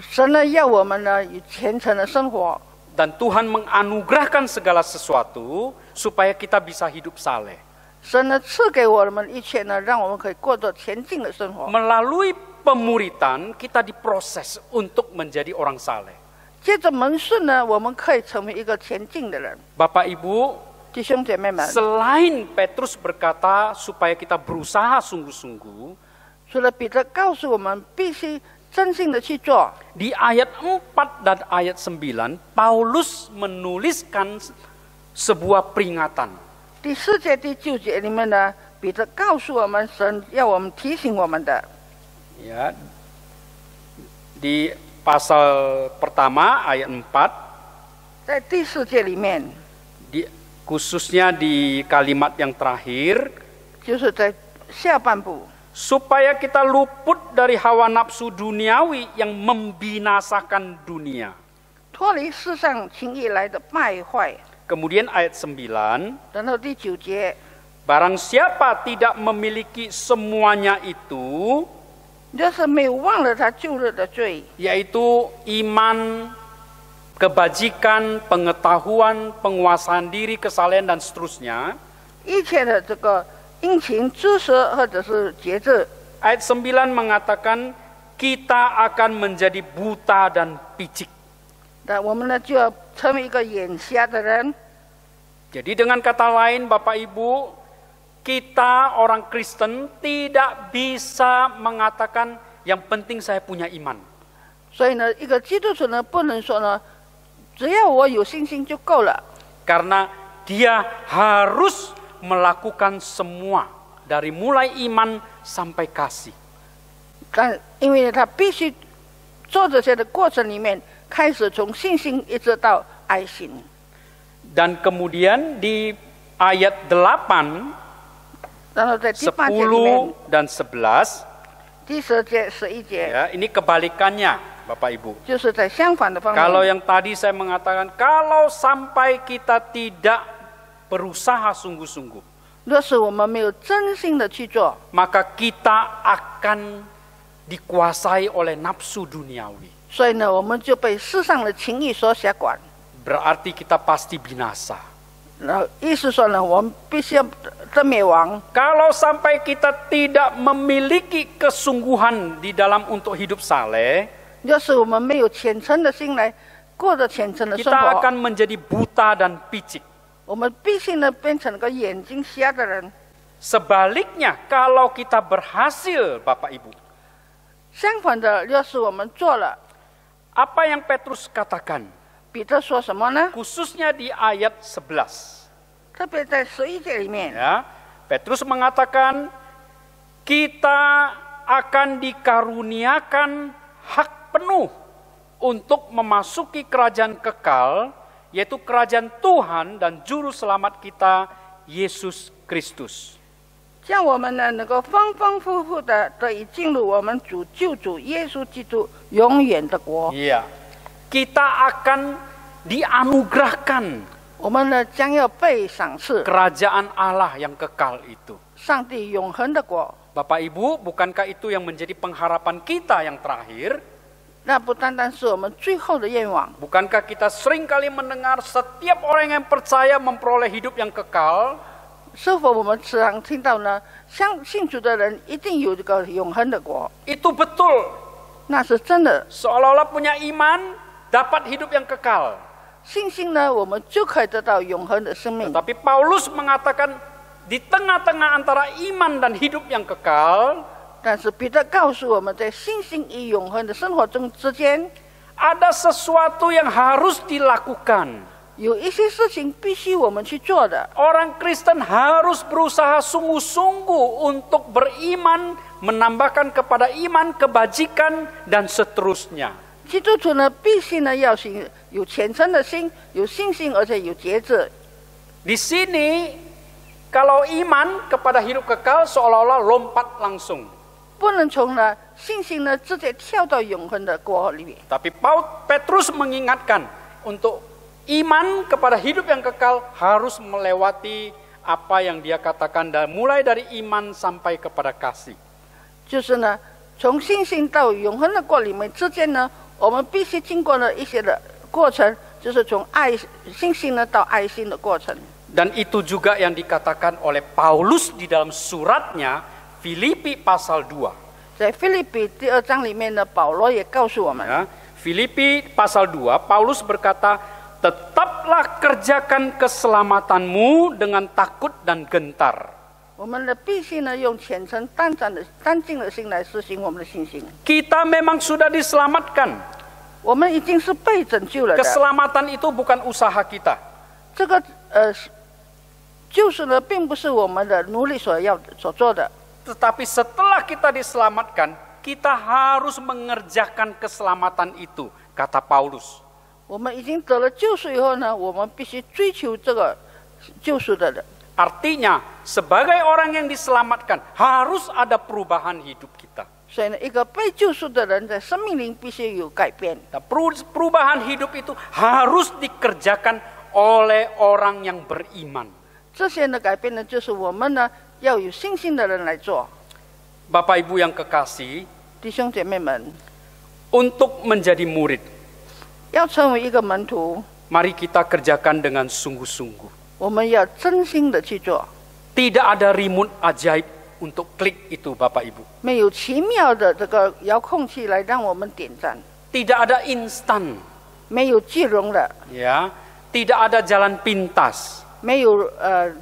[SPEAKER 4] 神呢要我们呢有虔诚的生活，
[SPEAKER 3] Dan Tuhan menganugerahkan segala sesuatu supaya kita bisa hidup saleh.
[SPEAKER 4] 神呢赐给我们一切呢，让我们可以过着前进的生活。
[SPEAKER 3] Melalui pemuritan kita diproses untuk menjadi orang saleh.
[SPEAKER 4] 接着门训呢，我们可以成为一个前进的人。
[SPEAKER 3] Bapak Ibu,
[SPEAKER 4] 弟兄姐妹们，
[SPEAKER 3] selain Petrus berkata supaya kita berusaha sungguh-sungguh,
[SPEAKER 4] 除了彼得告诉我们必须真心的去做，
[SPEAKER 3] di ayat 4 dan ayat 9, Paulus menuliskan sebuah peringatan.
[SPEAKER 4] 第4节、第9节里面呢，彼得告诉我们，神要我们提醒我们的。
[SPEAKER 3] Ya, di pasal pertama ayat 4,
[SPEAKER 4] 在第4节里面，
[SPEAKER 3] khususnya di kalimat yang terakhir,
[SPEAKER 4] 就是在下半部，
[SPEAKER 3] supaya kita luput dari hawa nafsu duniawi yang membinasakan dunia.
[SPEAKER 4] 脱离世上情欲来的败坏。
[SPEAKER 3] Kemudian ayat 9,
[SPEAKER 4] 然后第9节，
[SPEAKER 3] barang siapa tidak memiliki semuanya itu,
[SPEAKER 4] 就是没有忘了他旧日的罪，
[SPEAKER 3] yaitu iman, kebajikan, pengetahuan, penguasaan diri, kesalehan, dan seterusnya.
[SPEAKER 4] 一切的这个殷勤、知识或者是节制。
[SPEAKER 3] Ayat 9 mengatakan kita akan menjadi buta dan picik.
[SPEAKER 4] 那我们呢就要成为一个眼瞎的人。
[SPEAKER 3] Jadi dengan kata lain Bapak Ibu, kita orang Kristen tidak bisa mengatakan yang penting saya punya iman.
[SPEAKER 4] 所以呢，一个基督徒呢不能说呢，只要我有信心就够了。
[SPEAKER 3] Karena dia harus melakukan semua dari mulai iman sampai kasih.
[SPEAKER 4] 但因为他必须做这些的过程里面，开始从信心一直到爱心。
[SPEAKER 3] Dan kemudian di ayat 8,
[SPEAKER 4] 然后在第8节里面，
[SPEAKER 3] 10 dan 11,
[SPEAKER 4] 第10节、11节，
[SPEAKER 3] ya, ini kebalikannya Bapak Ibu.
[SPEAKER 4] 就是在相反的方
[SPEAKER 3] Kalau
[SPEAKER 4] 面。
[SPEAKER 3] yang tadi saya mengatakan, kalau sampai kita tidak berusaha sungguh-sungguh,
[SPEAKER 4] 若是我们没有真心的去做，
[SPEAKER 3] maka kita akan dikuasai oleh nafsu duniawi.
[SPEAKER 4] 所以呢，我们就被世上的情欲所辖管。
[SPEAKER 3] Berarti kita pasti binasa.
[SPEAKER 4] 然后意思说呢，我们必须要的灭亡。
[SPEAKER 3] Kalau sampai kita tidak memiliki kesungguhan di dalam untuk hidup saleh,
[SPEAKER 4] 要是我们没有虔诚的心来过着虔诚的生
[SPEAKER 3] kita
[SPEAKER 4] 活，
[SPEAKER 3] akan menjadi buta dan picik.
[SPEAKER 4] 我们必须呢变成个眼睛瞎的人。
[SPEAKER 3] Sebaliknya, kalau kita berhasil, Bapak Ibu,
[SPEAKER 4] 相反的，要是我们做了，
[SPEAKER 3] apa yang Petrus katakan?
[SPEAKER 4] 彼得说什么呢？
[SPEAKER 3] Khususnya di ayat 11.
[SPEAKER 4] 特别在11节里面，
[SPEAKER 3] Ya, Petrus mengatakan kita akan dikaruniakan hak penuh untuk memasuki kerajaan kekal, yaitu kerajaan Tuhan dan juru selamat kita Yesus Kristus.
[SPEAKER 4] 让我们呢能够丰丰富富的得以进入我们主救主耶稣基督永远的国。
[SPEAKER 3] Iya. Kita akan dianugerahkan
[SPEAKER 4] 我们呢将要被赏赐
[SPEAKER 3] kerajaan Allah yang kekal itu.
[SPEAKER 4] 上帝永恒的国。
[SPEAKER 3] Bapak Ibu, bukankah itu yang menjadi pengharapan kita yang terakhir?
[SPEAKER 4] 那不单单是我们最后的愿望，
[SPEAKER 3] Bukankah kita sering kali mendengar setiap orang yang percaya memperoleh hidup yang kekal?
[SPEAKER 4] 是否我们时常听到呢？相信主的人一定有这个永恒的国，
[SPEAKER 3] Itu betul.
[SPEAKER 4] 那是真的。
[SPEAKER 3] Seolah-olah punya iman, dapat hidup yang kekal.
[SPEAKER 4] 信心呢，我们就可以得到永恒的生命。
[SPEAKER 3] Tapi Paulus mengatakan di tengah-tengah antara iman dan hidup yang kekal,
[SPEAKER 4] 但是彼得告诉我们在信心与永恒的生活中之间，
[SPEAKER 3] ada sesuatu yang harus dilakukan.
[SPEAKER 4] 有一些事情必须我们去做的。
[SPEAKER 3] Orang Kristen harus berusaha sungguh-sungguh untuk beriman, menambahkan kepada iman kebajikan dan seterusnya.
[SPEAKER 4] 基督徒呢，必须呢要有虔诚的心，有信心，而且有节制。
[SPEAKER 3] Di sini kalau iman kepada hidup kekal seolah-olah lompat langsung.
[SPEAKER 4] 不能从呢信心呢直接跳到永恒的国里面。
[SPEAKER 3] Tapi Petrus mengingatkan untuk iman kepada hidup yang kekal harus melewati apa yang dia katakan dan mulai dari iman sampai kepada kasih.
[SPEAKER 4] 就是呢，从信心到永恒的国里面之间呢，我们必须经过了一些的过程，就是从信心呢到爱心的过程。
[SPEAKER 3] Dan itu juga yang dikatakan oleh Paulus di dalam suratnya Filipi pasal 2.
[SPEAKER 4] 在腓立比第2章里面呢，保罗也告诉我们，
[SPEAKER 3] Ya, Filipi pasal 2, Paulus berkata, tetaplah kerjakan keselamatanmu dengan takut dan gentar.
[SPEAKER 4] 我们呢必须呢用虔诚单尽的心来实行我们的信心。
[SPEAKER 3] Kita memang sudah diselamatkan.
[SPEAKER 4] 我们已经是被拯救了的，
[SPEAKER 3] Keselamatan itu bukan usaha kita.
[SPEAKER 4] 这个就是呢，并不是我们的努力所做的。
[SPEAKER 3] Tetapi setelah kita diselamatkan, kita harus mengerjakan keselamatan itu, kata Paulus.
[SPEAKER 4] 我们已经得了救赎以后呢，我们必须追求这个救赎的人。
[SPEAKER 3] Artinya, sebagai orang yang diselamatkan, harus ada perubahan hidup kita.
[SPEAKER 4] 所以呢，一个被救赎的人在生命灵必须有改变。
[SPEAKER 3] Nah, perubahan hidup itu harus dikerjakan oleh orang yang beriman.
[SPEAKER 4] 这些的改变呢，就是我们呢要有信心的人来做。
[SPEAKER 3] Bapak Ibu yang kekasih,
[SPEAKER 4] 弟兄姐妹们，
[SPEAKER 3] untuk menjadi murid,
[SPEAKER 4] 要成为一个门徒，
[SPEAKER 3] mari kita kerjakan dengan sungguh-sungguh.
[SPEAKER 4] 我们要真心的去做。
[SPEAKER 3] Tidak ada remote ajaib untuk klik itu, Bapak Ibu.
[SPEAKER 4] 没有奇妙的这个遥控器来让我们点赞，
[SPEAKER 3] Tidak ada instan,
[SPEAKER 4] 没有即溶的，
[SPEAKER 3] ya. Tidak ada jalan pintas.
[SPEAKER 4] 没有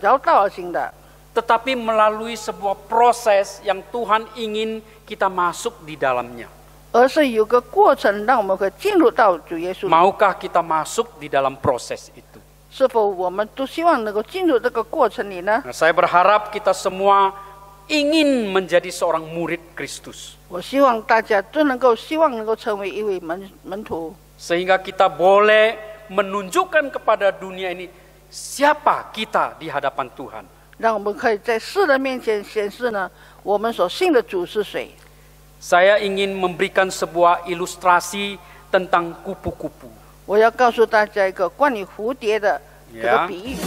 [SPEAKER 4] 绕道而行的，
[SPEAKER 3] Tetapi melalui sebuah proses yang Tuhan ingin kita masuk di dalamnya.
[SPEAKER 4] 而是有个过程让我们可以进入到主耶稣里。
[SPEAKER 3] Maukah kita masuk di dalam proses itu?
[SPEAKER 4] 是否我们都希望能够进入这个过程里呢？
[SPEAKER 3] Nah, saya berharap kita semua ingin menjadi seorang murid Kristus.
[SPEAKER 4] 我希望大家都能够成为一位门徒，
[SPEAKER 3] Sehingga kita boleh menunjukkan kepada dunia ini siapa kita di hadapan Tuhan.
[SPEAKER 4] 让我们可以在世人面前显示呢，我们所信的主是谁。
[SPEAKER 3] Saya ingin memberikan sebuah ilustrasi tentang kupu-kupu.
[SPEAKER 4] 我要告诉大家一个关于蝴蝶的这个比喻。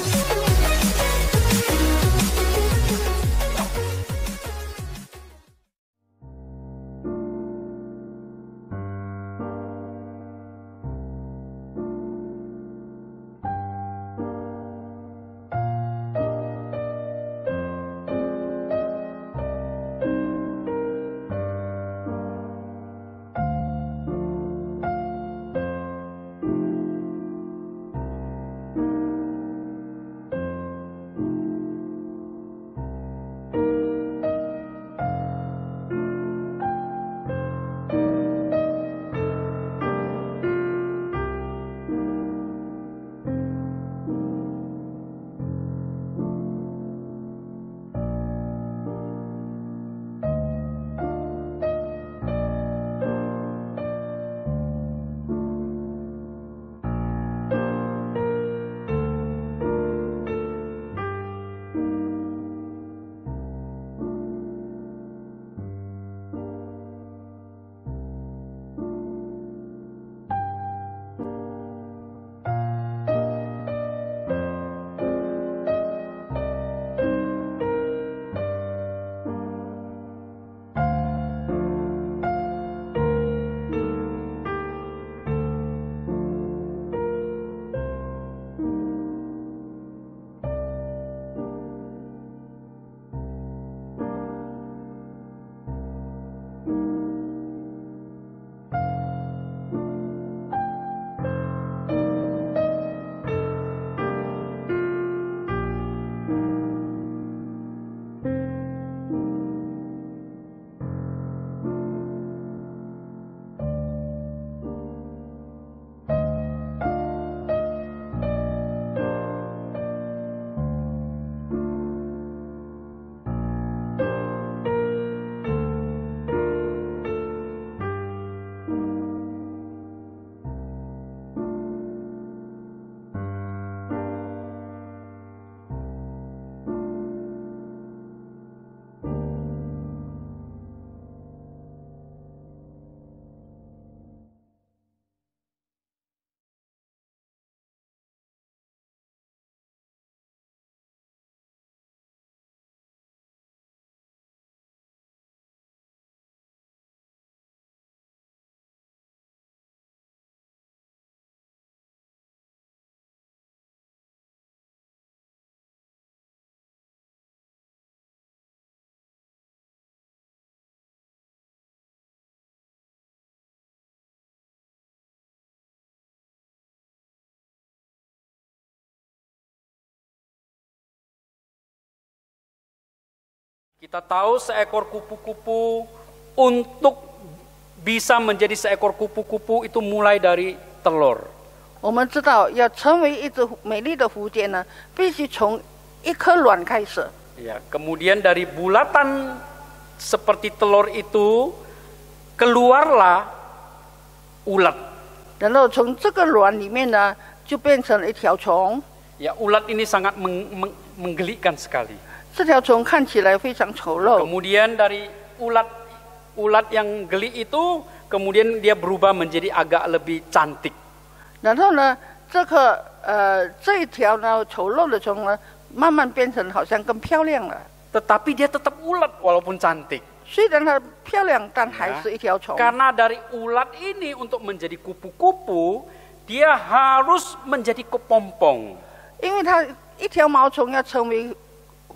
[SPEAKER 3] Kita tahu seekor kupu-kupu untuk bisa menjadi seekor kupu-kupu itu mulai dari telur.
[SPEAKER 4] 我们知道，要成为一只美丽的蝴蝶呢，必须从一颗卵开始。
[SPEAKER 3] Ya, kemudian dari bulatan seperti telur itu keluarlah ulat.
[SPEAKER 4] 然后从这个卵里面呢，就变成了一条虫。
[SPEAKER 3] Ya, ulat ini sangat menggelikan sekali.
[SPEAKER 4] 这条虫看起来非常丑陋。
[SPEAKER 3] Kemudian dari ulat yang geli itu, kemudian dia berubah menjadi agak lebih cantik.
[SPEAKER 4] 然后呢，这一条呢丑陋的虫呢，慢慢变成好像更漂亮了。
[SPEAKER 3] Tetapi dia tetap ulat walaupun cantik.
[SPEAKER 4] 虽然它漂亮，但还是一条虫。
[SPEAKER 3] Karena dari ulat ini untuk menjadi kupu-kupu, dia harus menjadi kepompong.
[SPEAKER 4] 因为它一条毛虫要成为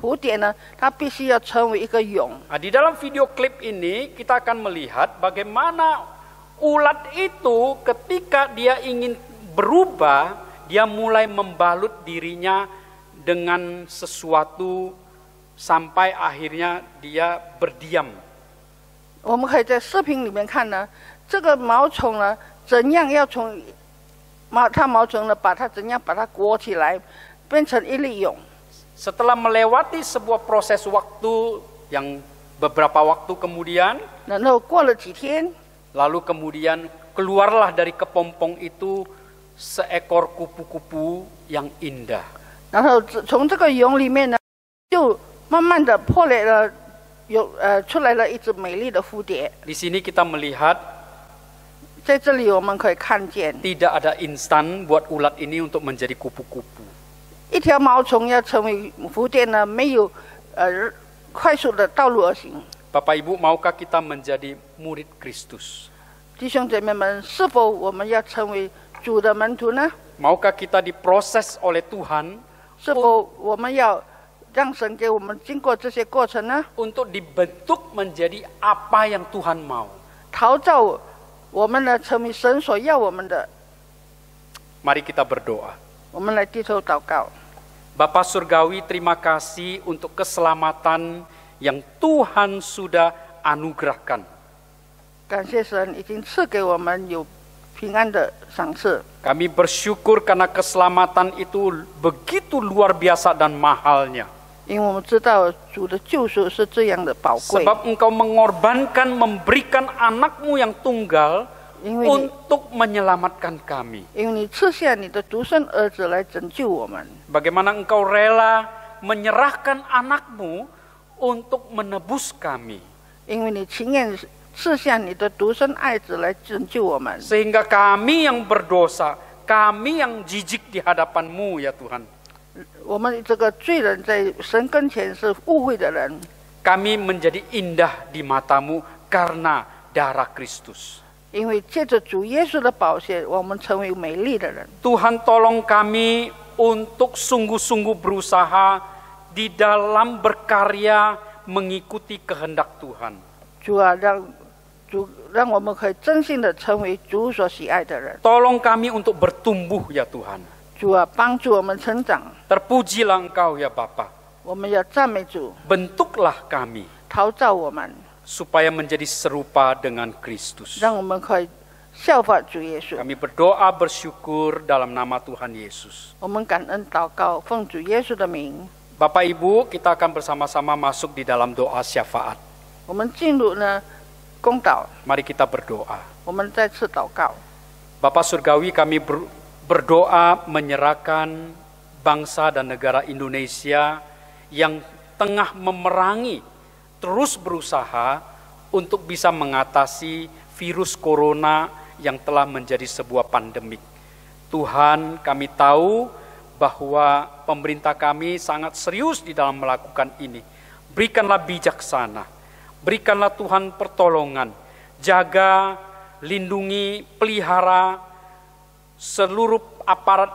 [SPEAKER 4] 蝴蝶呢，它必须要成为一个蛹。
[SPEAKER 3] Nah, di dalam video klip ini kita akan melihat bagaimana ulat itu ketika dia ingin berubah, dia mulai membalut dirinya dengan sesuatu sampai akhirnya dia berdiam.
[SPEAKER 4] 我们可以在视频里面看呢，这个毛虫呢，怎样要从它毛虫呢，怎样把它裹起来，变成一粒蛹。
[SPEAKER 3] Setelah melewati sebuah proses waktu yang beberapa waktu kemudian,
[SPEAKER 4] 然后过了几天，
[SPEAKER 3] lalu kemudian keluarlah dari kepompong itu seekor kupu-kupu yang indah.
[SPEAKER 4] 然后从这个蛹里面呢，就慢慢的破裂了，出来了一只美丽的蝴蝶。
[SPEAKER 3] Di sini kita melihat
[SPEAKER 4] 在这里我们可以看见，
[SPEAKER 3] tidak ada instan buat ulat ini untuk menjadi kupu-kupu.
[SPEAKER 4] 一条毛虫要成为蝴蝶呢，没有快速的道路而行。
[SPEAKER 3] Bapak Ibu, maukah kita menjadi murid Kristus?
[SPEAKER 4] 弟兄姐妹们，是否我们要成为主的门徒呢？
[SPEAKER 3] Maukah kita diproses oleh Tuhan
[SPEAKER 4] 是否我们要让神给我们经过这些过程呢？
[SPEAKER 3] untuk dibentuk menjadi apa yang Tuhan mau?
[SPEAKER 4] 陶造我们呢，成为神所要我们的。
[SPEAKER 3] Mari kita berdoa.
[SPEAKER 4] 我们来低头祷告。
[SPEAKER 3] Bapa Surgawi, terima kasih untuk keselamatan yang Tuhan sudah anugerahkan.
[SPEAKER 4] 感谢神已经赐给我们有平安的赏赐。
[SPEAKER 3] Kami bersyukur karena keselamatan itu begitu luar biasa dan mahalnya.
[SPEAKER 4] 因为我们知道主的救赎是这样的宝贵，
[SPEAKER 3] Sebab Engkau mengorbankan, memberikan anakmu yang tunggal
[SPEAKER 4] 因为
[SPEAKER 3] untuk menyelamatkan kami.
[SPEAKER 4] 你赐下你的独生儿子来拯救我们。
[SPEAKER 3] Bagaimana Engkau rela menyerahkan anakmu untuk menebus kami.
[SPEAKER 4] 因为你情愿赐下你的独生爱子来拯救我们，
[SPEAKER 3] Sehingga kami yang berdosa, kami yang jijik di hadapan-Mu ya Tuhan.
[SPEAKER 4] 我们这个罪人在神跟前是误会的人，
[SPEAKER 3] Kami menjadi indah di mata-Mu karena darah Kristus.
[SPEAKER 4] 因为借着主耶稣的宝血，我们成为美丽的人。
[SPEAKER 3] Tuhan tolong kami untuk sungguh-sungguh berusaha di dalam berkarya mengikuti kehendak Tuhan.
[SPEAKER 4] 主啊，让我们可以真心的成为主所喜爱的人。
[SPEAKER 3] Tolong kami untuk bertumbuh ya Tuhan.
[SPEAKER 4] 主啊，帮助我们成长。
[SPEAKER 3] Terpujilah Engkau ya Bapa.
[SPEAKER 4] 我们要赞美主，
[SPEAKER 3] Bentuklah kami
[SPEAKER 4] 陶造我们，
[SPEAKER 3] supaya menjadi serupa dengan Kristus.
[SPEAKER 4] 让我们可以效法主耶稣。
[SPEAKER 3] Kami berdoa bersyukur dalam nama Tuhan Yesus.
[SPEAKER 4] 我们感恩祷告，奉主耶稣的名。
[SPEAKER 3] Bapak Ibu, kita akan bersama-sama masuk di dalam doa syafaat.
[SPEAKER 4] 我们进入呢公祷，
[SPEAKER 3] Mari kita berdoa.
[SPEAKER 4] 我们再次祷告。
[SPEAKER 3] Bapa Surgawi, kami berdoa menyerahkan bangsa dan negara Indonesia yang tengah memerangi, terus berusaha untuk bisa mengatasi virus corona yang telah menjadi sebuah pandemik. Tuhan, kami tahu bahwa pemerintah kami sangat serius di dalam melakukan ini. Berikanlah bijaksana, berikanlah Tuhan pertolongan, jaga, lindungi, pelihara seluruh aparat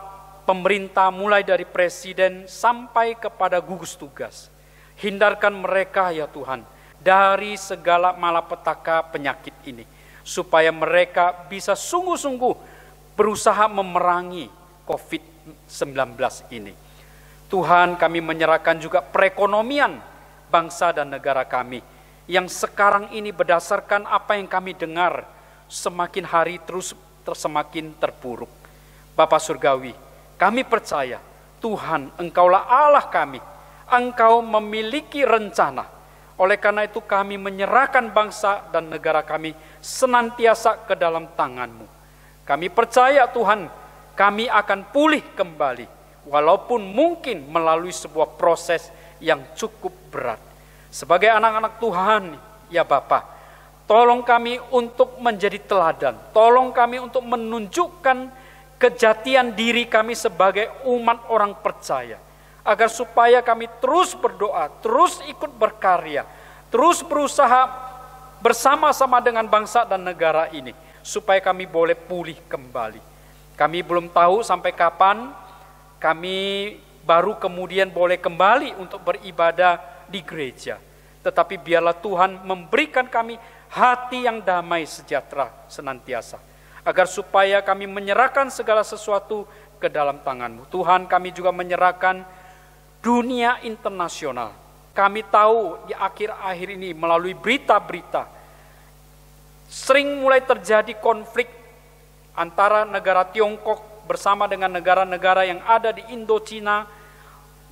[SPEAKER 3] pemerintah mulai dari presiden sampai kepada gugus tugas. Hindarkan mereka ya Tuhan dari segala malapetaka penyakit ini, supaya mereka bisa sungguh-sungguh berusaha memerangi COVID-19 ini. Tuhan, kami menyerahkan juga perekonomian bangsa dan negara kami, yang sekarang ini berdasarkan apa yang kami dengar, semakin hari terus semakin terpuruk. Bapa Surgawi, kami percaya Tuhan, Engkaulah Allah kami. Engkau memiliki rencana. Oleh karena itu kami menyerahkan bangsa dan negara kami senantiasa ke dalam tangan-Mu. Kami percaya Tuhan, kami akan pulih kembali, walaupun mungkin melalui sebuah proses yang cukup berat. Sebagai anak-anak Tuhan, ya Bapa, tolong kami untuk menjadi teladan. Tolong kami untuk menunjukkan kejatian diri kami sebagai umat orang percaya. Agar supaya kami terus berdoa, terus ikut berkarya, terus berusaha bersama-sama dengan bangsa dan negara ini, supaya kami boleh pulih kembali. Kami belum tahu sampai kapan kami baru kemudian boleh kembali untuk beribadah di gereja. Tetapi biarlah Tuhan memberikan kami hati yang damai sejahtera senantiasa, agar supaya kami menyerahkan segala sesuatu ke dalam tangan-Mu. Tuhan, kami juga menyerahkan dunia internasional. Kami tahu di akhir-akhir ini melalui berita-berita sering mulai terjadi konflik antara negara Tiongkok bersama dengan negara-negara yang ada di Indochina,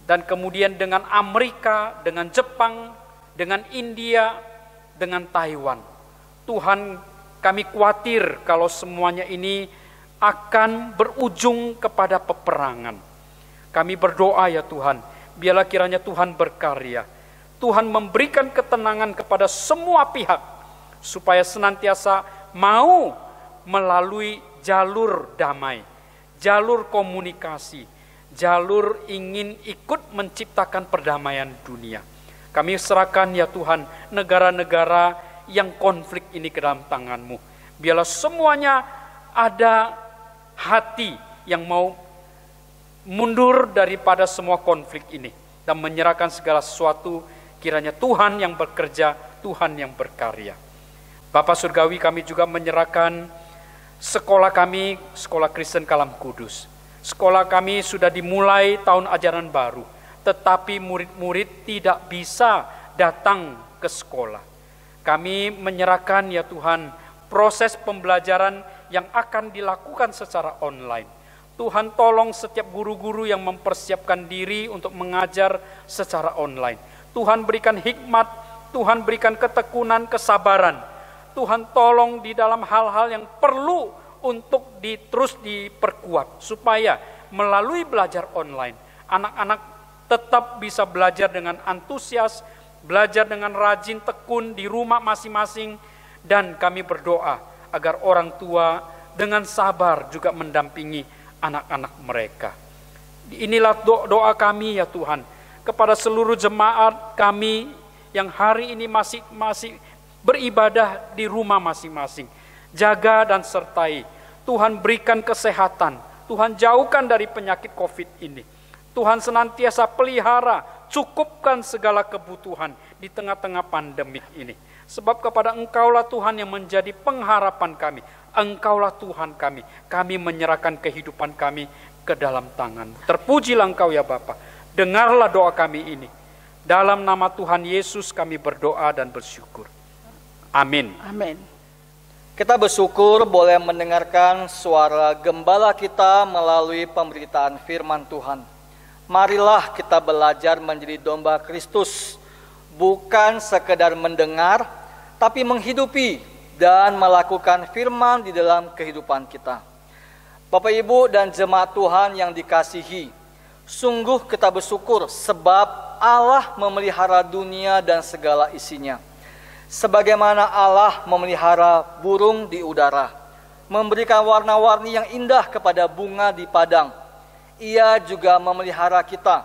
[SPEAKER 3] dan kemudian dengan Amerika, dengan Jepang, dengan India, dengan Taiwan. Tuhan, kami khawatir kalau semuanya ini akan berujung kepada peperangan. Kami berdoa ya Tuhan, biarlah kiranya Tuhan berkarya. Tuhan memberikan ketenangan kepada semua pihak, supaya senantiasa mau melalui jalur damai, jalur komunikasi, jalur ingin ikut menciptakan perdamaian dunia. Kami serahkan ya Tuhan negara-negara yang konflik ini ke dalam tangan-Mu. Biarlah semuanya ada hati yang mau mundur daripada semua konflik ini dan menyerahkan segala sesuatu. Kiranya Tuhan yang bekerja, Tuhan yang berkarya. Bapa Surgawi, kami juga menyerahkan sekolah kami, Sekolah Kristen Kalam Kudus. Sekolah kami sudah dimulai tahun ajaran baru, tetapi murid-murid tidak bisa datang ke sekolah. Kami menyerahkan ya Tuhan proses pembelajaran yang akan dilakukan secara online. Tuhan, tolong setiap guru-guru yang mempersiapkan diri untuk mengajar secara online. Tuhan berikan hikmat, Tuhan berikan ketekunan, kesabaran. Tuhan tolong di dalam hal-hal yang perlu untuk terus diperkuat, supaya melalui belajar online, anak-anak tetap bisa belajar dengan antusias, belajar dengan rajin, tekun di rumah masing-masing. Dan kami berdoa agar orang tua dengan sabar juga mendampingi anak-anak mereka. Inilah doa kami ya Tuhan, kepada seluruh jemaat kami yang hari ini masih beribadah di rumah masing-masing. Jaga dan sertai. Tuhan berikan kesehatan. Tuhan jauhkan dari penyakit COVID ini. Tuhan senantiasa pelihara, cukupkan segala kebutuhan di tengah-tengah pandemik ini. Sebab kepada Engkaulah Tuhan yang menjadi pengharapan kami. Engkaulah Tuhan kami. Kami menyerahkan kehidupan kami ke dalam tangan-Mu. Terpujilah Engkau ya Bapa. Dengarlah doa kami ini. Dalam nama Tuhan Yesus kami berdoa dan bersyukur. Amin.
[SPEAKER 4] Amin.
[SPEAKER 1] Kita bersyukur boleh mendengarkan suara gembala kita melalui pemberitaan firman Tuhan. Marilah kita belajar menjadi domba Kristus, bukan sekedar mendengar, tapi menghidupi dan melakukan firman di dalam kehidupan kita. Bapak Ibu dan jemaat Tuhan yang dikasihi, sungguh kita bersyukur sebab Allah memelihara dunia dan segala isinya. Sebagaimana Allah memelihara burung di udara, memberikan warna-warni yang indah kepada bunga di padang, Ia juga memelihara kita,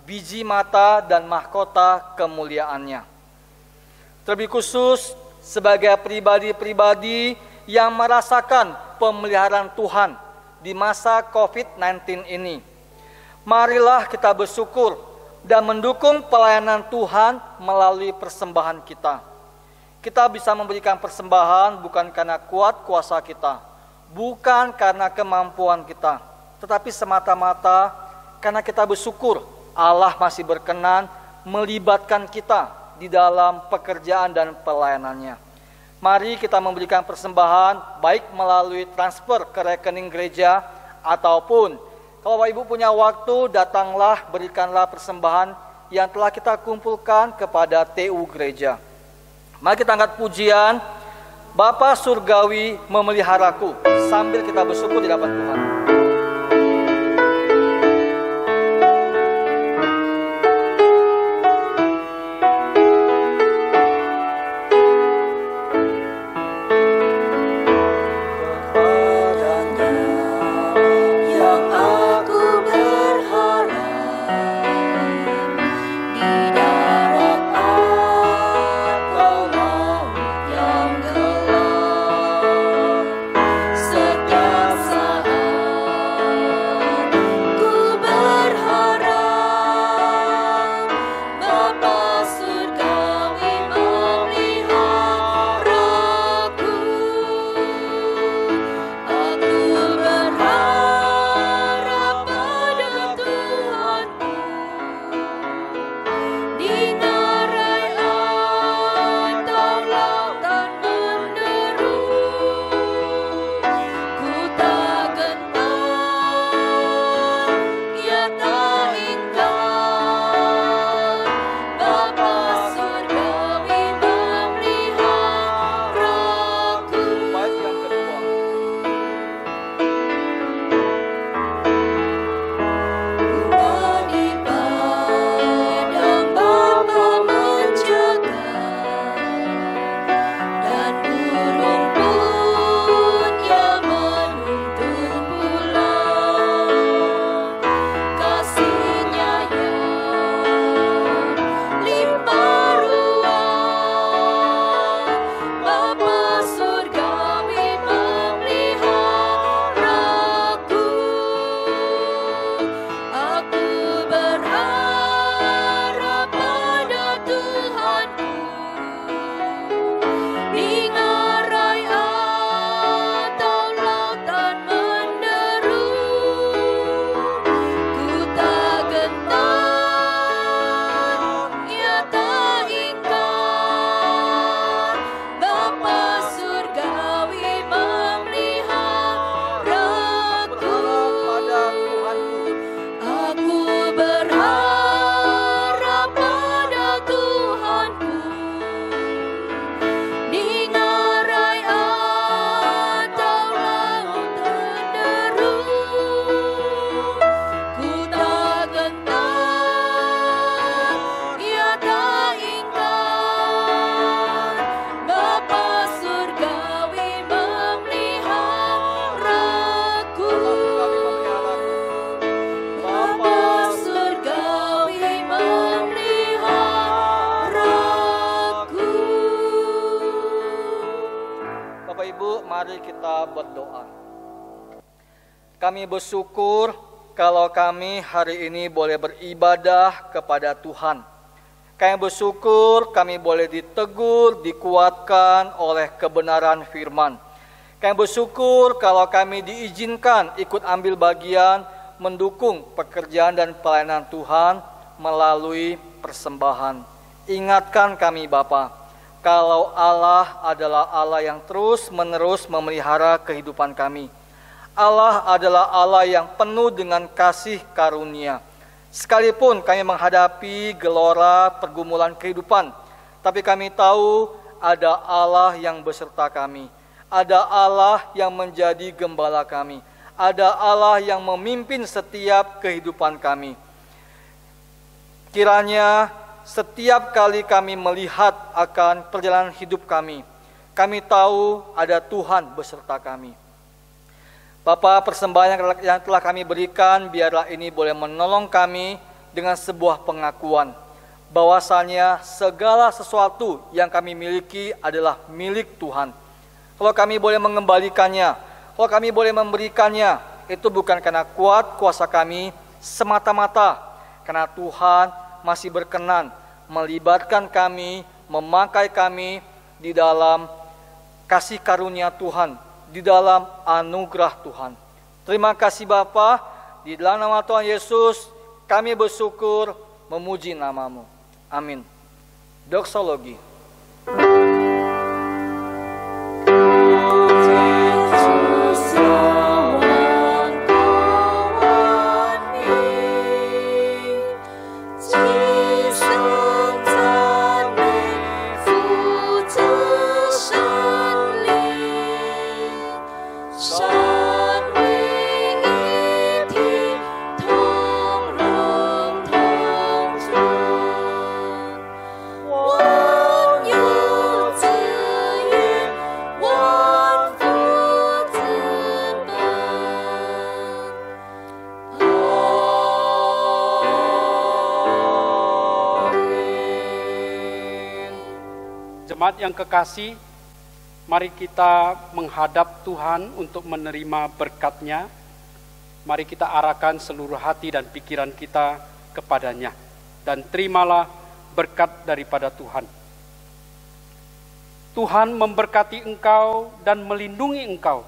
[SPEAKER 1] biji mata dan mahkota kemuliaannya. Terlebih khusus sebagai pribadi-pribadi yang merasakan pemeliharaan Tuhan di masa COVID-19 ini, marilah kita bersyukur dan mendukung pelayanan Tuhan melalui persembahan kita. Kita bisa memberikan persembahan bukan karena kuat kuasa kita, bukan karena kemampuan kita, tetapi semata-mata karena kita bersyukur Allah masih berkenan melibatkan kita di dalam pekerjaan dan pelayanannya. Mari kita memberikan persembahan baik melalui transfer ke rekening gereja ataupun kalau Bapak Ibu punya waktu, datanglah berikanlah persembahan yang telah kita kumpulkan kepada TU gereja. Mari kita angkat pujian Bapa Surgawi memeliharaku sambil kita bersyukur di hadapan Tuhan. Mari kita berdoa. Kami bersyukur kalau kami hari ini boleh beribadah kepada Tuhan. Kami bersyukur kami boleh ditegur, dikuatkan oleh kebenaran firman. Kami bersyukur kalau kami diizinkan ikut ambil bagian mendukung pekerjaan dan pelayanan Tuhan melalui persembahan. Ingatkan kami Bapa, kalau Allah adalah Allah yang terus-menerus memelihara kehidupan kami. Allah adalah Allah yang penuh dengan kasih karunia. Sekalipun kami menghadapi gelora pergumulan kehidupan, tapi kami tahu ada Allah yang beserta kami. Ada Allah yang menjadi gembala kami. Ada Allah yang memimpin setiap kehidupan kami. Kiranya setiap kali kami melihat akan perjalanan hidup kami, kami tahu ada Tuhan beserta kami. Bapa, persembahan yang telah kami berikan, biarlah ini boleh menolong kami dengan sebuah pengakuan bahwasanya segala sesuatu yang kami miliki adalah milik Tuhan. Kalau kami boleh mengembalikannya, kalau kami boleh memberikannya, itu bukan karena kuat kuasa kami semata-mata, karena Tuhan masih berkenan melibatkan kami, memakai kami di dalam kasih karunia Tuhan, di dalam anugerah Tuhan. Terima kasih Bapa, di dalam nama Tuhan Yesus kami bersyukur memuji nama-Mu. Amin. Doksologi.
[SPEAKER 3] Jemaat yang kekasih, mari kita menghadap Tuhan untuk menerima berkat-Nya. Mari kita arahkan seluruh hati dan pikiran kita kepadanya. Dan terimalah berkat daripada Tuhan. Tuhan memberkati engkau dan melindungi engkau.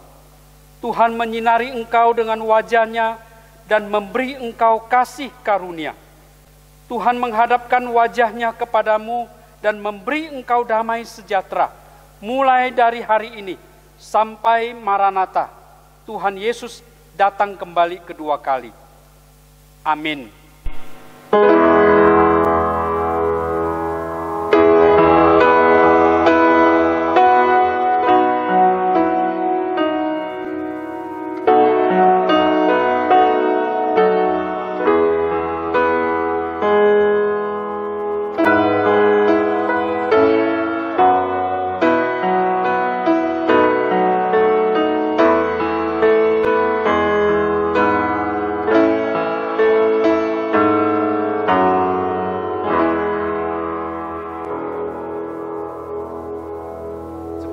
[SPEAKER 3] Tuhan menyinari engkau dengan wajah-Nya dan memberi engkau kasih karunia. Tuhan menghadapkan wajah-Nya kepadamu dan memberi engkau damai sejahtera, mulai dari hari ini sampai Maranatha, Tuhan Yesus datang kembali kedua kali. Amin.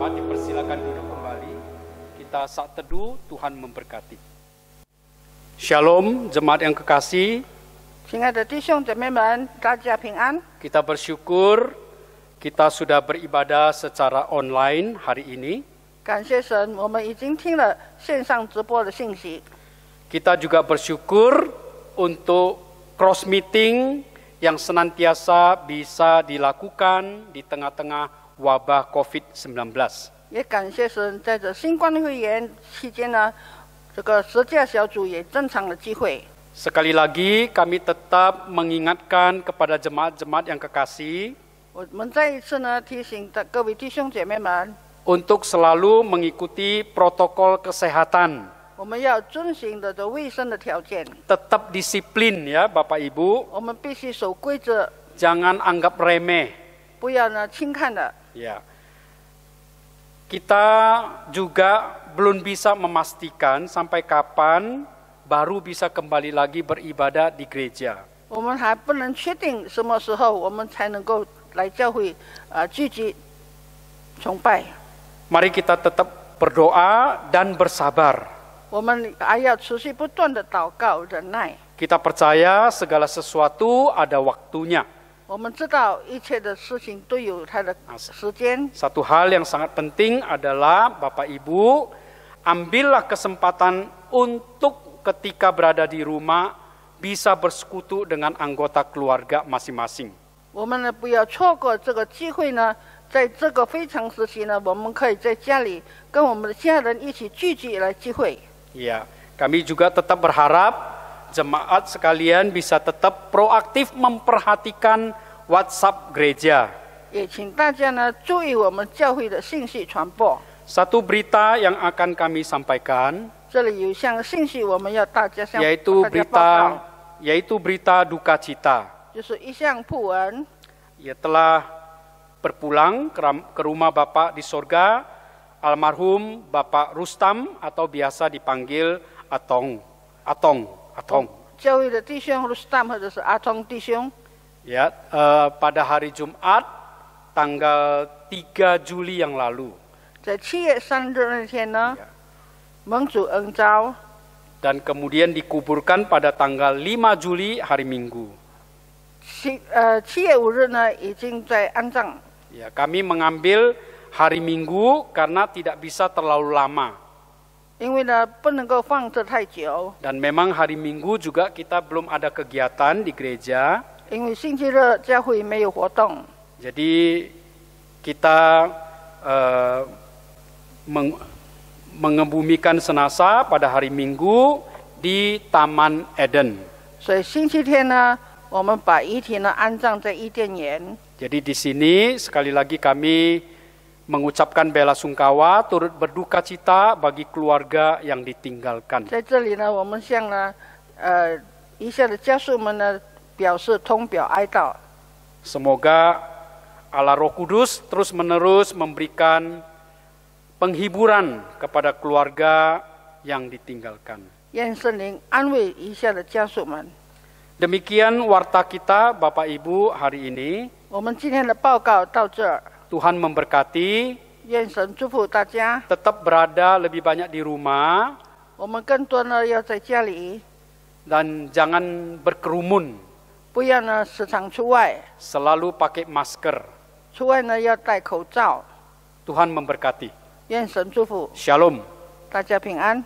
[SPEAKER 3] Dipersilakan duduk kembali. Kita saat teduh, Tuhan memberkati. Shalom, jemaat yang kekasih.
[SPEAKER 4] 亲爱的弟兄姐妹们，大家平安。
[SPEAKER 3] Kita bersyukur kita sudah beribadah secara online hari ini.
[SPEAKER 4] 感谢神，我们已经听了线上直播的信息。
[SPEAKER 3] Kita juga bersyukur untuk cross meeting yang senantiasa bisa dilakukan di tengah-tengah wabah COVID-19.
[SPEAKER 4] 也感谢神，在这新冠肺炎期间呢，这个十架小组也正常的机会。
[SPEAKER 3] Sekali lagi kami tetap mengingatkan kepada jemaat-jemaat yang kekasih
[SPEAKER 4] 我们再一次呢提醒各位弟兄姐妹们，
[SPEAKER 3] untuk selalu mengikuti protokol kesehatan.
[SPEAKER 4] 我们要遵循的卫生的条件，
[SPEAKER 3] Tetap disiplin ya Bapak Ibu,
[SPEAKER 4] 我们必须守规则，
[SPEAKER 3] jangan anggap remeh.
[SPEAKER 4] 不要呢轻看的。
[SPEAKER 3] Ya. Kita juga belum bisa memastikan sampai kapan baru bisa kembali lagi beribadah di gereja.
[SPEAKER 4] 我们还不能确定什么时候我们才能够来教会聚集崇拜。
[SPEAKER 3] Mari kita tetap berdoa dan bersabar.
[SPEAKER 4] 我们还要持续不断的祷告忍耐。
[SPEAKER 3] Kita percaya segala sesuatu ada waktunya.
[SPEAKER 4] 我们知道一切的事情都有它的时间。
[SPEAKER 3] Satu hal yang sangat penting adalah Bapak Ibu, ambillah kesempatan untuk ketika berada di rumah bisa bersekutu dengan anggota keluarga masing-masing.
[SPEAKER 4] 我们呢不要错过这个机会呢，在这个非常时期呢，我们可以在家里跟我们的家人一起聚集来聚会。
[SPEAKER 3] Ya, kami juga tetap berharap jemaat sekalian bisa tetap proaktif memperhatikan WhatsApp gereja.
[SPEAKER 4] 也请大家呢注意我们教会的信息传播。
[SPEAKER 3] Satu berita yang akan kami sampaikan
[SPEAKER 4] 这里有一项信息，我们要大家向
[SPEAKER 3] yaitu
[SPEAKER 4] 大家报告，
[SPEAKER 3] berita duka cita.
[SPEAKER 4] 就是一项讣文。
[SPEAKER 3] Ia telah berpulang ke rumah Bapak di sorga, almarhum Bapak Rustam atau biasa dipanggil Atong.
[SPEAKER 4] 教会的弟兄 Rustam 或者是阿通弟兄，
[SPEAKER 3] Ya, pada hari Jumat tanggal 3 Juli yang lalu.
[SPEAKER 4] 在7月3日那天呢，蒙主恩召，
[SPEAKER 3] Dan kemudian dikuburkan pada tanggal 5 Juli hari Minggu.
[SPEAKER 4] 7月5日呢已经在安葬。
[SPEAKER 3] Ya, kami mengambil hari Minggu karena tidak bisa terlalu lama.
[SPEAKER 4] 因为呢不能够放置太久，
[SPEAKER 3] Dan memang hari Minggu juga kita belum ada kegiatan di gereja.
[SPEAKER 4] 因为星期日教会没有活动，
[SPEAKER 3] Jadi kita mengebumikan jenazah pada hari Minggu di Taman Eden.
[SPEAKER 4] 所以星期天呢，我们把遗体呢安葬在伊甸园。
[SPEAKER 3] Jadi di sini sekali lagi kami mengucapkan bela sungkawa, turut berduka cita bagi keluarga yang ditinggalkan.
[SPEAKER 4] 在这里呢，我们向遗下的家属们呢表示通表哀悼。
[SPEAKER 3] Semoga Allah Roh Kudus terus-menerus memberikan penghiburan kepada keluarga yang ditinggalkan.
[SPEAKER 4] 愿圣灵安慰遗下的家属们。
[SPEAKER 3] Demikian warta kita Bapak Ibu hari ini.
[SPEAKER 4] 我们今天的报告到这儿，
[SPEAKER 3] Tuhan memberkati,
[SPEAKER 4] 愿神祝福大家。
[SPEAKER 3] tetap berada lebih banyak di rumah
[SPEAKER 4] 我们更多呢要在家里，
[SPEAKER 3] dan jangan berkerumun.
[SPEAKER 4] 不要呢时常出外，
[SPEAKER 3] Selalu pakai masker.
[SPEAKER 4] 出外呢要戴口罩。
[SPEAKER 3] Tuhan memberkati.
[SPEAKER 4] 愿神祝福
[SPEAKER 3] Shalom.
[SPEAKER 4] 大家平安。